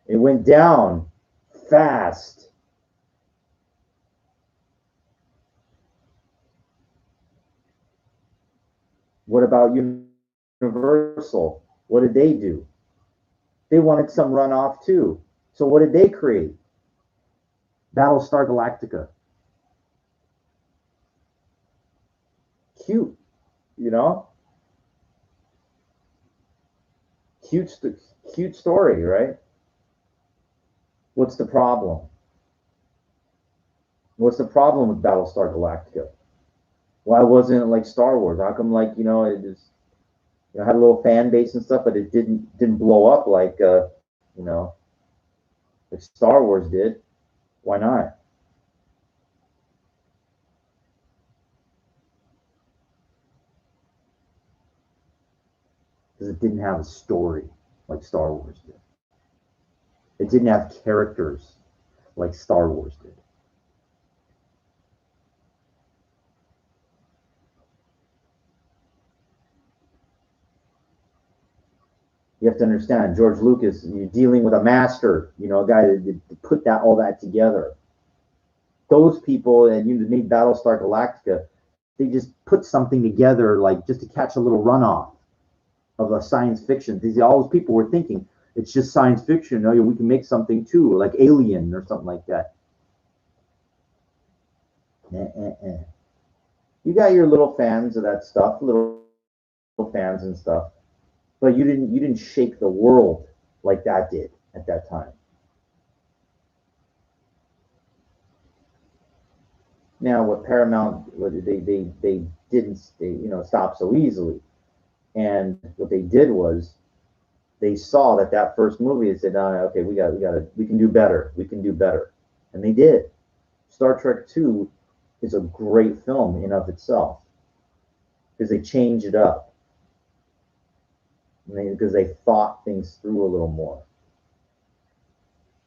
S1: It went down fast. What about Universal? What did they do? They wanted some runoff too. So what did they create? Battlestar Galactica. Cute, you know? Cute, cute story, right? What's the problem? What's the problem with Battlestar Galactica? Why wasn't it like Star Wars? How come, like, it just had a little fan base and stuff, but it didn't blow up like you know like Star Wars did. Why not? Because it didn't have a story like Star Wars did. It didn't have characters like Star Wars did. You have to understand, George Lucas, you're dealing with a master, a guy that put that all that together. Those people that made Battlestar Galactica, they just put something together like just to catch a little runoff of a science fiction. All those people were thinking it's just science fiction. We can make something too, like Alien or something like that. You got your little fans of that stuff, little fans and stuff, but you didn't shake the world like that did at that time. Now, what Paramount, they didn't stop so easily, and what they did was they saw that first movie and said, okay, we can do better, and they did. Star Trek Two is a great film in of itself because they changed it up, because they thought things through a little more.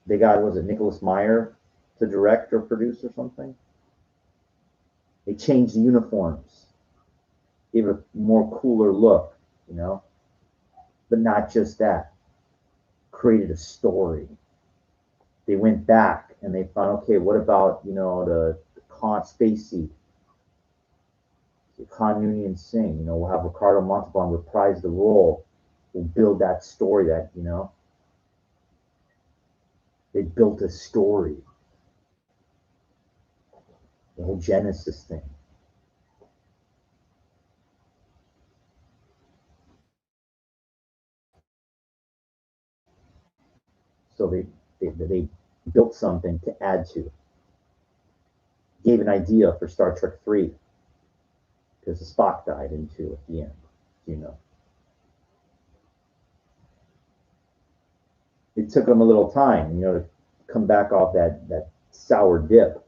S1: They got, was it Nicholas Meyer to direct or produce or something? They changed the uniforms, gave it a more cooler look, but not just that. Created a story. They went back and they found, okay, what about the Spacey, Khan Noonien Singh? We'll have Ricardo Montalban reprise the role. We'll build that story. They built a story. The whole Genesis thing. So they built something to add to. Gave an idea for Star Trek 3 because the Spock died in 2 at the end. It took them a little time, to come back off that sour dip.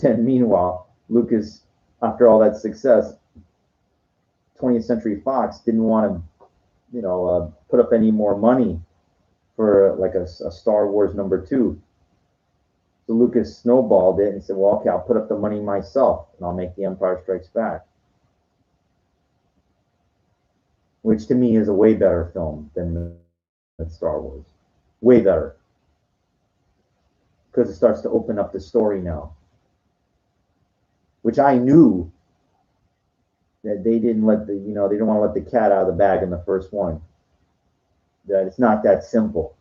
S1: And meanwhile, Lucas, after all that success, 20th Century Fox didn't want to, put up any more money for like a Star Wars #2. So Lucas snowballed it and said, well, okay, I'll put up the money myself and I'll make The Empire Strikes Back. Which to me is a way better film than Star Wars. Way better. Because it starts to open up the story now. Which I knew that they didn't let they don't want to let the cat out of the bag in the first one. That it's not that simple.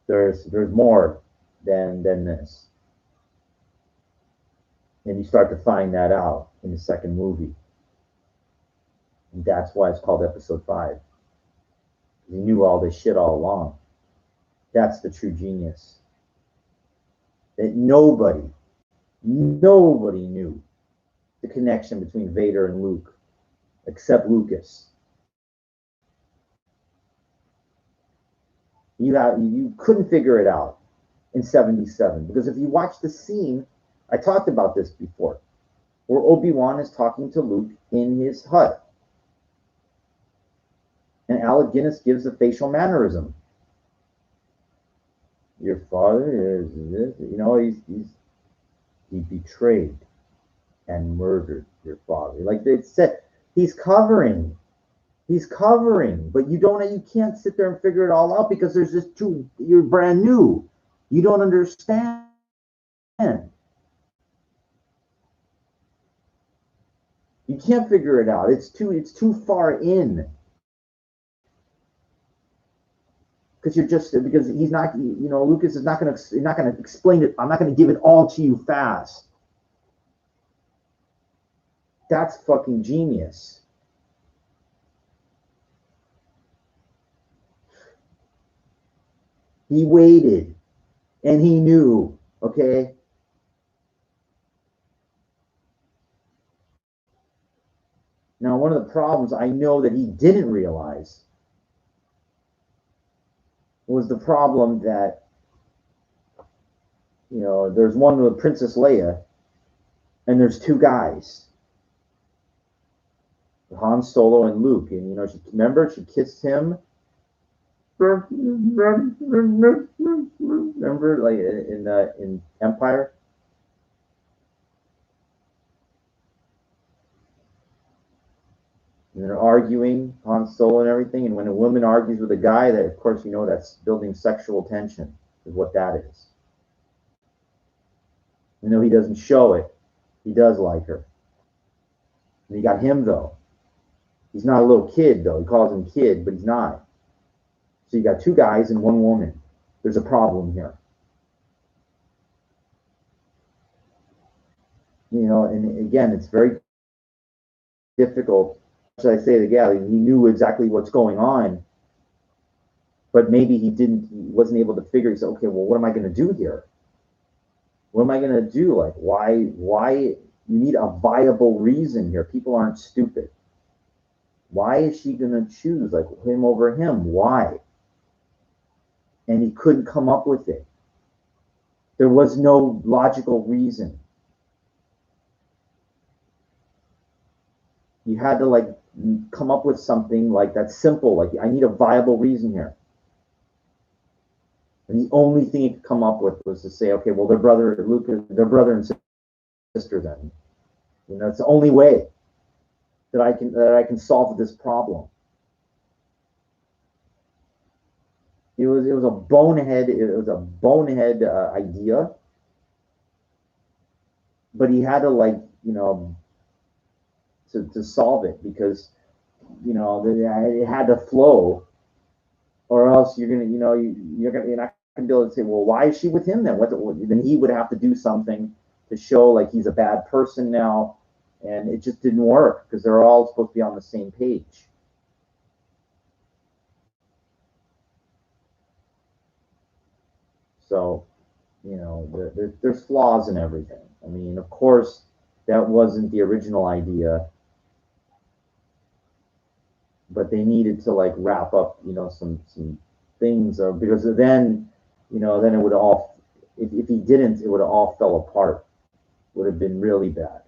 S1: There's more than this. And you start to find that out in the second movie. And that's why it's called Episode 5. He knew all this shit all along. That's the true genius. That nobody knew the connection between Vader and Luke, except Lucas. You couldn't figure it out in 77, because if you watch the scene, I talked about this before, where Obi-Wan is talking to Luke in his hut. And Alec Guinness gives a facial mannerism. Your father is this, he betrayed and murdered your father. Like they said, he's covering, but you can't sit there and figure it all out because there's just you're brand new. You don't understand. You can't figure it out. It's too far in. Because he's not, Lucas is not going to explain it. I'm not going to give it all to you fast. That's fucking genius. He waited and he knew, okay? Now, one of the problems I know that he didn't realize was the problem that there's one with Princess Leia, and there's two guys, Han Solo and Luke, and remember she kissed him. Remember, like in Empire. And they're arguing, Han Solo and everything. And when a woman argues with a guy, that of course that's building sexual tension, is what that is. He doesn't show it, he does like her. And you got him though. He's not a little kid though. He calls him kid, but he's not. So you got two guys and one woman. There's a problem here. And again, it's very difficult. Should I say it again? He knew exactly what's going on, but maybe he wasn't able to figure. He said, okay, well, what am I going to do here? What am I going to do? Like, why you need a viable reason here. People aren't stupid. Why is she going to choose like him over him? Why? And he couldn't come up with it. There was no logical reason. You had to like come up with something like that's simple. Like, I need a viable reason here. And the only thing he could come up with was to say, okay, well, they're brother and sister then. It's the only way that I can solve this problem. It was a bonehead idea, but he had to like to solve it, because it had to flow, or else you're not gonna be able to say, well, why is she with him then? Then he would have to do something to show like he's a bad person now, and it just didn't work because they're all supposed to be on the same page. So, there's flaws in everything. I mean, of course, that wasn't the original idea, but they needed to like wrap up, some things, because then, then it would all, if he didn't, it would have all fell apart. Would have been really bad.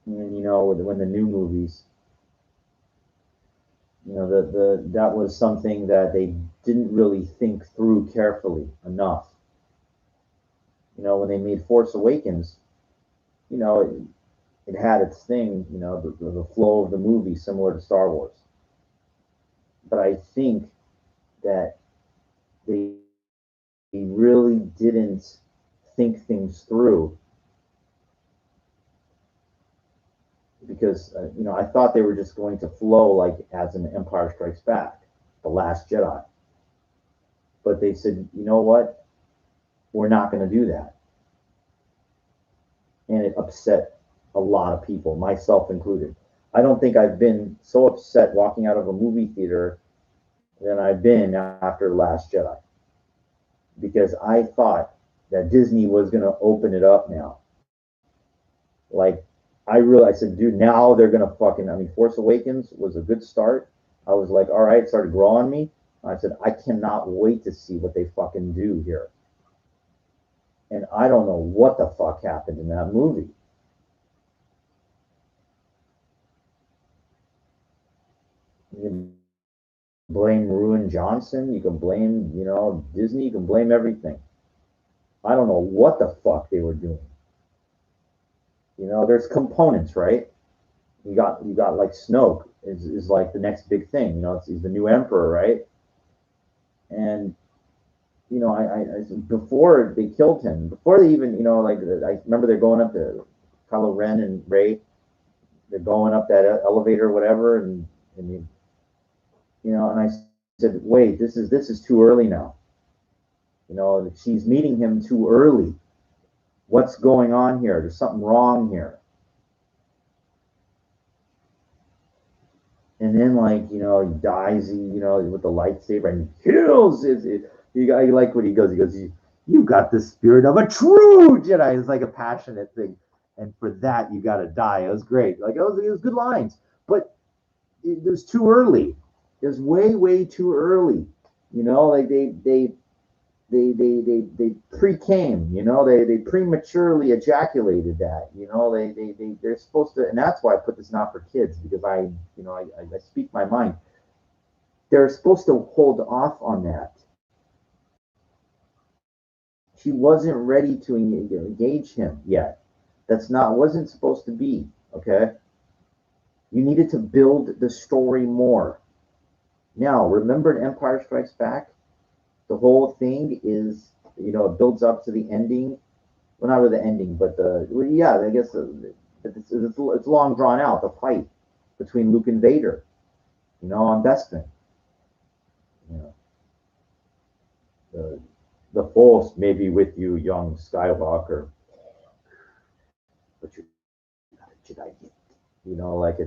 S1: And when the new movies, that was something that they didn't really think through carefully enough. When they made Force Awakens, it had its thing, the flow of the movie similar to Star Wars. But I think that they really didn't think things through, because I thought they were just going to flow like as an Empire Strikes Back, The Last Jedi. But they said, you know what? We're not going to do that. And it upset a lot of people, myself included. I don't think I've been so upset walking out of a movie theater than I've been after Last Jedi, because I thought that Disney was going to open it up now. Like, I said, dude, now they're going to fucking, I mean, Force Awakens was a good start. I was like, all right, it started growing on me. I said, I cannot wait to see what they fucking do here. And I don't know what the fuck happened in that movie. You can blame Ruin Johnson. You can blame, Disney. You can blame everything. I don't know what the fuck they were doing. There's components, right? You got like Snoke is like the next big thing. He's the new emperor, right? And I before they killed him, before they even like, I remember they're going up to Kylo Ren and Rey. They're going up that elevator or whatever, and and I said, wait, this is too early now. She's meeting him too early. What's going on here? There's something wrong here. And then like he dies, with the lightsaber, and he kills it. I like what he goes. He goes, you got the spirit of a true Jedi. It's like a passionate thing, and for that you got to die. It was great. Like it was good lines, but it was too early. It was way too early. You know, like they pre-came, you know, they prematurely ejaculated that, you know, they're supposed to, and that's why I put this not for kids, because I speak my mind. They're supposed to hold off on that. She wasn't ready to engage him yet. That's not, wasn't supposed to be, okay? You needed to build the story more. Now, remember in Empire Strikes Back? The whole thing is, you know, it builds up to the ending. Well, not really the ending, but yeah, I guess it's long drawn out, the fight between Luke and Vader, you know, on Bespin. You know, the, the Force may be with you, young Skywalker, but you're not a Jedi yet. You know, like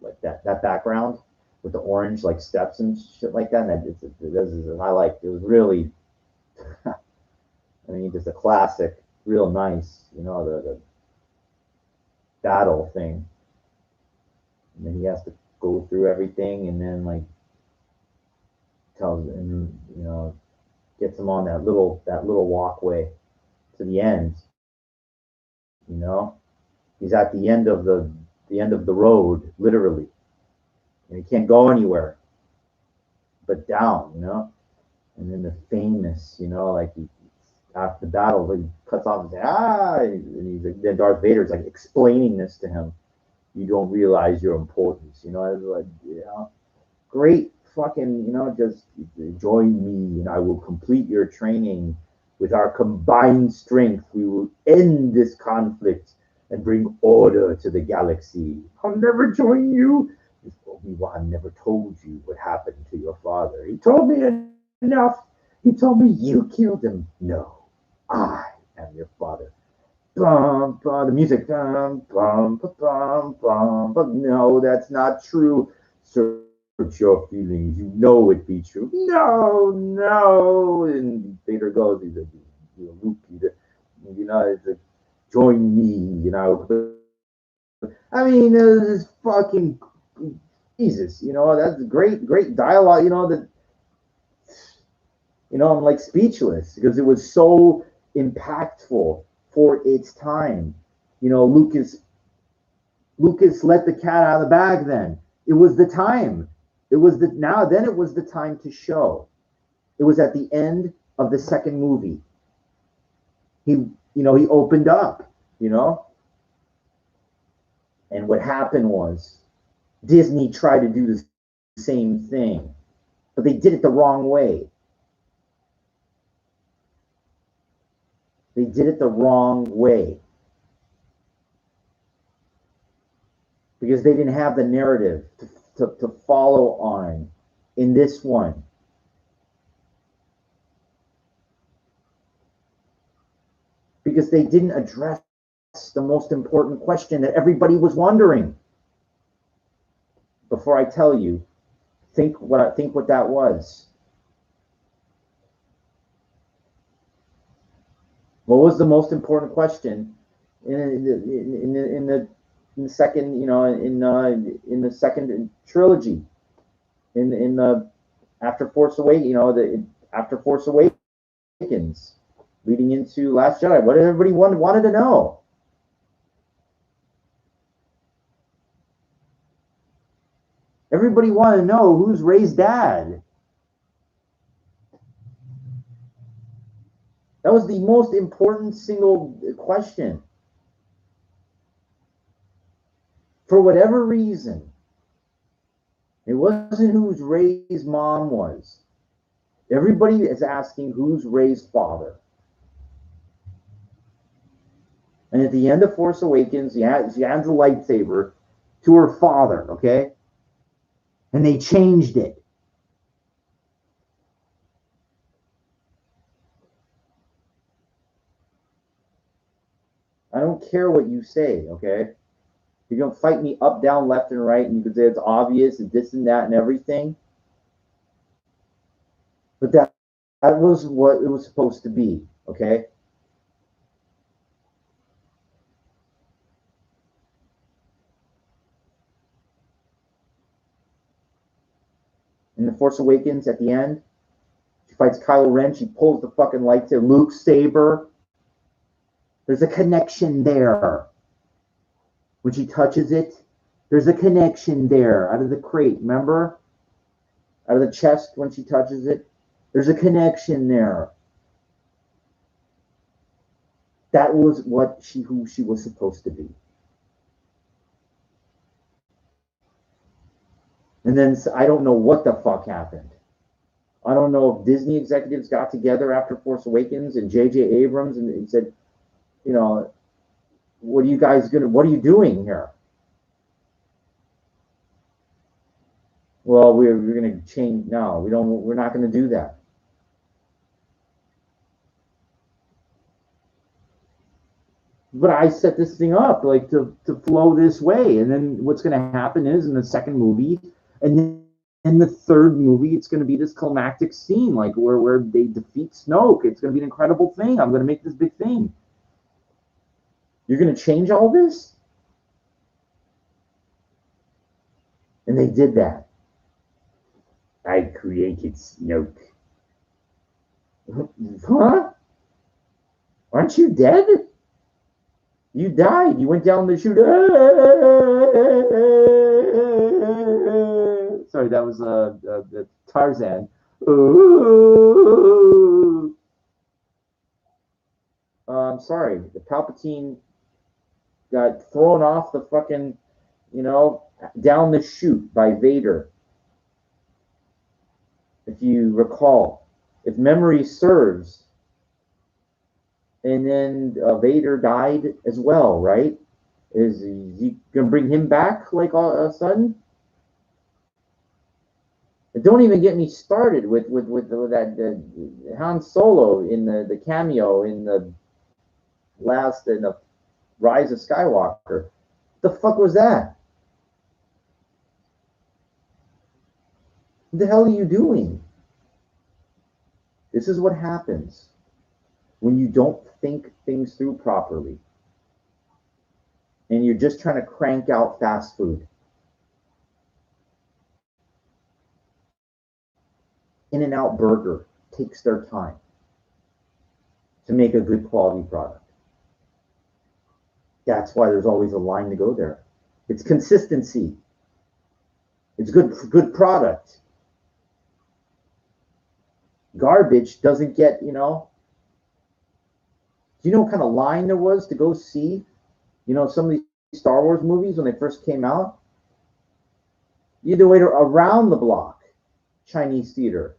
S1: like that background with the orange like steps and shit like that. And I liked. It was really, I mean, just a classic, real nice. You know, the battle thing, and then he has to go through everything, and then like tells and you know gets him on that little walkway to the end. You know, he's at the end of the road, literally, and he can't go anywhere but down. You know, and then the famous, you know, like after the battle, he cuts off and says, and he's like, then Darth Vader's like explaining this to him. You don't realize your importance. You know, I was like, you know, great fucking, you know, just join me and I will complete your training. With our combined strength, we will end this conflict and bring order to the galaxy. I'll never join you. Obi-Wan never told you what happened to your father. He told me enough. He told me you killed him. No, I am your father. Bum, bum, the music. Bum, bum, bum, bum, bum. No, that's not true. Search your feelings. You know it be true. No, no. And Vader goes, he's like, Luke, you know, it's like, join me, you know. I mean, this fucking Jesus, you know, that's great dialogue, you know, that, you know, I'm like speechless because it was so impactful for its time. You know, Lucas let the cat out of the bag then. It was the time. It was the now then it was the time to show. It was at the end of the second movie. He opened up, you know? And what happened was Disney tried to do the same thing, but they did it the wrong way. They did it the wrong way because they didn't have the narrative to follow on in this one. Because they didn't address the most important question that everybody was wondering. Before I tell you, think what that was. What was the most important question in the second, you know, in the second trilogy, in the after Force Awakens, you know, after Force Awakens, leading into Last Jedi? What did everybody wanted to know? Everybody wanted to know who's Rey's dad. That was the most important single question. For whatever reason, it wasn't who's Rey's mom was. Everybody is asking who's Rey's father. And at the end of Force Awakens, she hands the lightsaber to her father, okay? And they changed it. I don't care what you say, okay? You're going to fight me up, down, left, and right, and you could say it's obvious and this and that and everything. But that was what it was supposed to be, okay? In The Force Awakens, at the end, she fights Kylo Ren. She pulls the fucking lightsaber. Luke's saber. There's a connection there. When she touches it, there's a connection there out of the crate. Remember? Out of the chest when she touches it. There's a connection there. That was who she was supposed to be. And then I don't know what the fuck happened. I don't know if Disney executives got together after Force Awakens and J.J. Abrams and said, you know, what are you doing here? Well, we're gonna change. No, we're not gonna do that. But I set this thing up like to flow this way, and then what's gonna happen is in the second movie, and then in the third movie, it's gonna be this climactic scene, like where they defeat Snoke. It's gonna be an incredible thing. I'm gonna make this big thing. You're gonna change all this? And they did that. I created Snoke. Huh? Aren't you dead? You died. You went down the chute. Sorry, that was Tarzan. I'm sorry. The Palpatine got thrown off the fucking, down the chute by Vader. If you recall, if memory serves, and then Vader died as well, right? Is he gonna bring him back like all of a sudden? And don't even get me started with that Han Solo in the cameo in the Rise of Skywalker. The fuck was that? What the hell are you doing? This is what happens when you don't think things through properly and you're just trying to crank out fast food. In-N-Out Burger takes their time to make a good quality product. That's why there's always a line to go there. It's consistency. It's good product. Garbage doesn't get, do you know what kind of line there was to go see, some of these Star Wars movies when they first came out? You had to wait around the block, Chinese theater.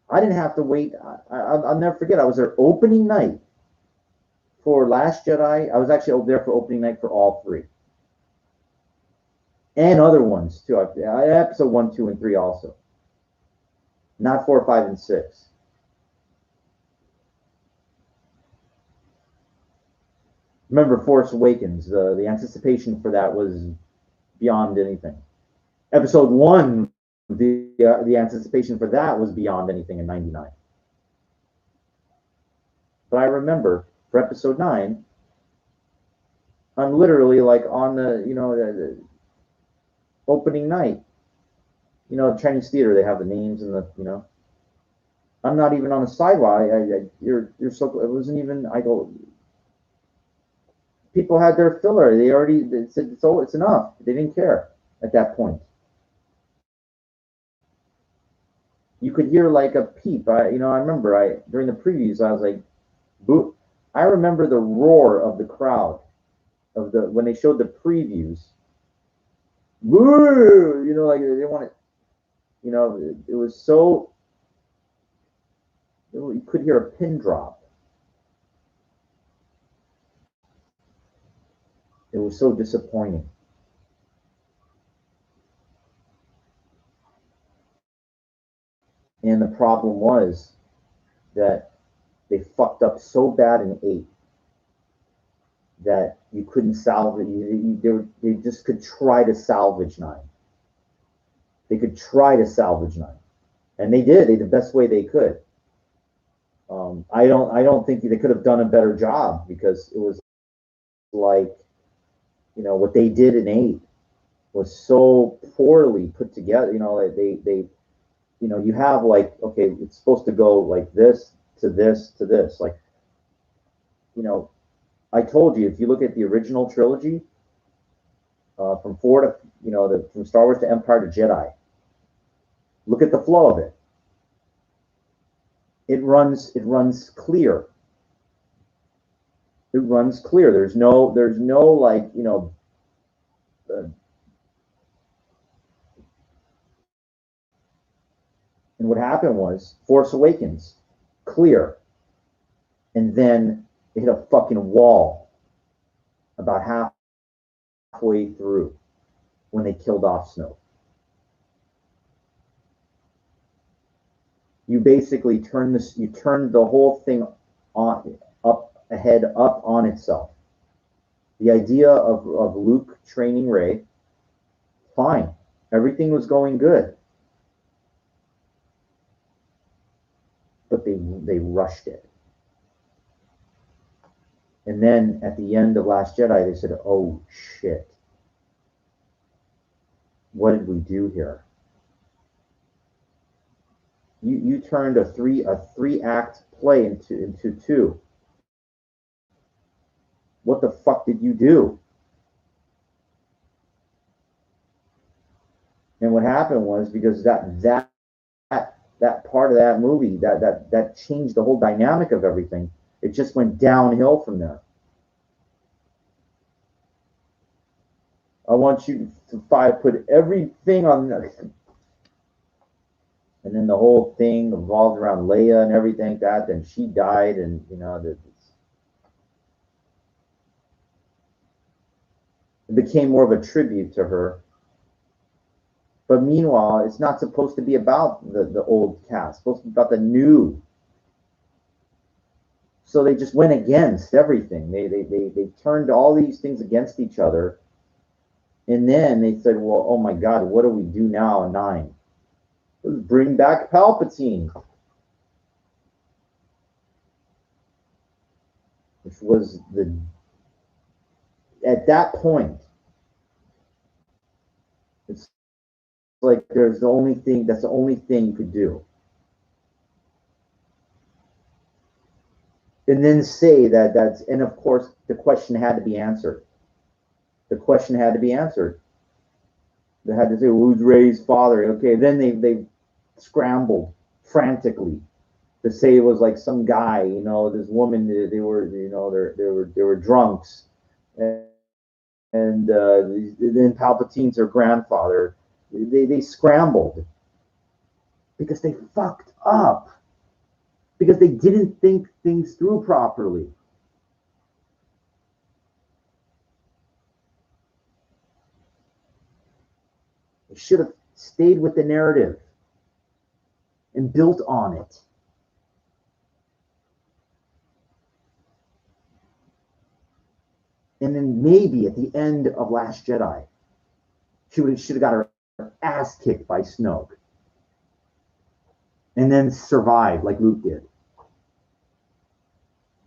S1: I didn't have to wait. I'll never forget. I was there opening night for Last Jedi. I was actually over there for opening night for all three. And other ones, too. Episode 1, 2, and 3 also. Not 4, 5, and 6. Remember Force Awakens. The anticipation for that was beyond anything. Episode 1, the anticipation for that was beyond anything in 99. But I remember for episode 9, I'm literally like on the opening night. Chinese theater, they have the names and the. I'm not even on the sidewalk. You're so. It wasn't even. I go. People had their filler. They said it's enough. They didn't care at that point. You could hear like a peep. I remember during the previews I was like, boo. I remember the roar of the crowd when they showed the previews. Woo! Like they wanted. It was so. You could hear a pin drop. It was so disappointing. And the problem was that they fucked up so bad in 8 that you couldn't salvage. They just could try to salvage 9. They could try to salvage 9, and they did. They did the best way they could. I don't think they could have done a better job because it was like, what they did in 8 was so poorly put together. You know, they you know, you have like, okay, it's supposed to go like this to this to this. Like, you know, I told you, if you look at the original trilogy, from four to, you know, from Star Wars to Empire to Jedi, look at the flow of it. It runs clear. It runs clear. There's no like, you know, uh, and what happened was Force Awakens, clear, and then it hit a fucking wall about halfway through when they killed off Snoke. You basically you turned the whole thing on up on itself. The idea of Luke training Rey, fine. Everything was going good. But they rushed it. And then at the end of Last Jedi, they said, "Oh shit, what did we do here?" You turned a three act play into two. What the fuck did you do? And what happened was, because that part of that movie that changed the whole dynamic of everything. It just went downhill from there. I want you to put everything on, and then the whole thing revolved around Leia and everything like that. Then she died, and you know it became more of a tribute to her. But meanwhile, it's not supposed to be about the old cast. It's supposed to be about the new. So they just went against everything. They turned all these things against each other. And then they said, well, oh my God, what do we do now in 9? Let's bring back Palpatine. Which was at that point, it's like that's the only thing you could do. And then say and of course, the question had to be answered. The question had to be answered. They had to say, who's Rey's father? Okay, then they scrambled frantically to say it was like some guy, you know, this woman. They were, you know, they were drunks, and then Palpatine's her grandfather. They scrambled because they fucked up, because they didn't think things through properly. They should have stayed with the narrative and built on it. And then maybe at the end of Last Jedi, she should have got her ass kicked by Snoke. And then survive like Luke did.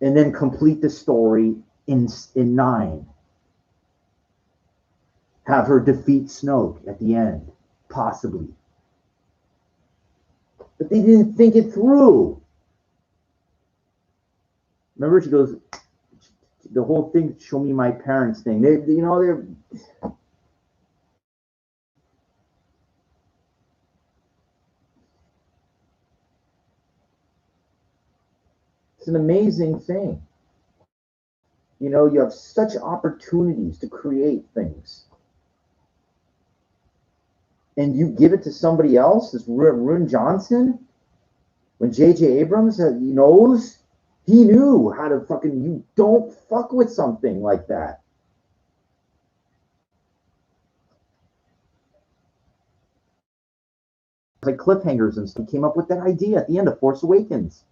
S1: And then complete the story in 9. Have her defeat Snoke at the end, possibly. But they didn't think it through. Remember, she goes, the whole thing, show me my parents thing. They're. It's an amazing thing. You know, you have such opportunities to create things. And you give it to somebody else, this Rian Johnson, when J.J. Abrams knows, he knew how to fucking, you don't fuck with something like that. Like cliffhangers and stuff, came up with that idea at the end of Force Awakens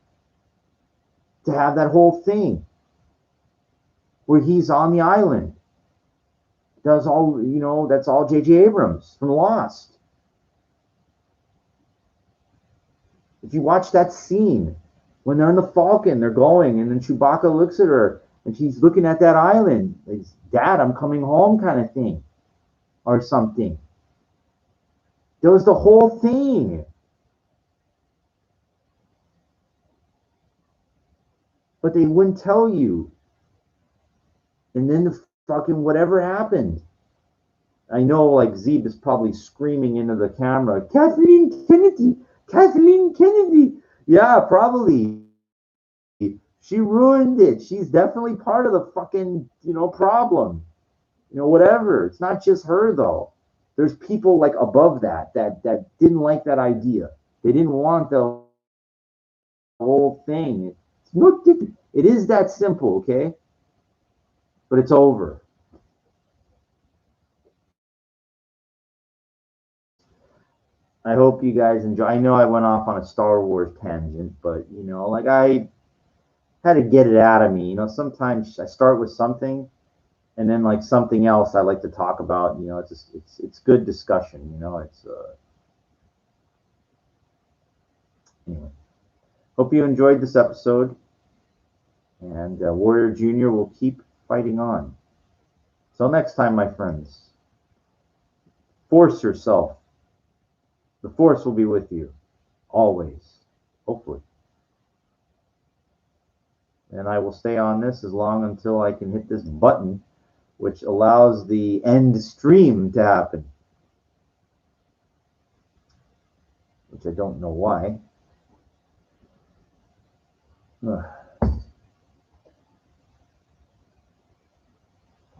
S1: to have that whole thing where he's on the island, does all, you know, that's all J.J. Abrams from Lost. If you watch that scene when they're in the Falcon, they're going, and then Chewbacca looks at her and she's looking at that island, like, Dad, I'm coming home, kind of thing. or something. There was the whole thing. But they wouldn't tell you. And then the fucking whatever happened. I know like Zeeb is probably screaming into the camera, Kathleen Kennedy, Kathleen Kennedy. Yeah, probably. She ruined it. She's definitely part of the fucking, problem. Whatever. It's not just her though. There's people like above that didn't like that idea. They didn't want the whole thing. It's not, it is that simple, okay? But it's over. I hope you guys enjoy. I know I went off on a Star Wars tangent, but like I had to get it out of me. Sometimes I start with something, and then like something else I like to talk about. It's just, it's good discussion. It's anyway. Hope you enjoyed this episode, and Warrior Junior will keep fighting on. Till next time, my friends. Force yourself. The Force will be with you always, hopefully. And I will stay on this as long until I can hit this button, which allows the end stream to happen. Which I don't know why.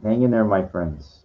S1: Hang in there, my friends.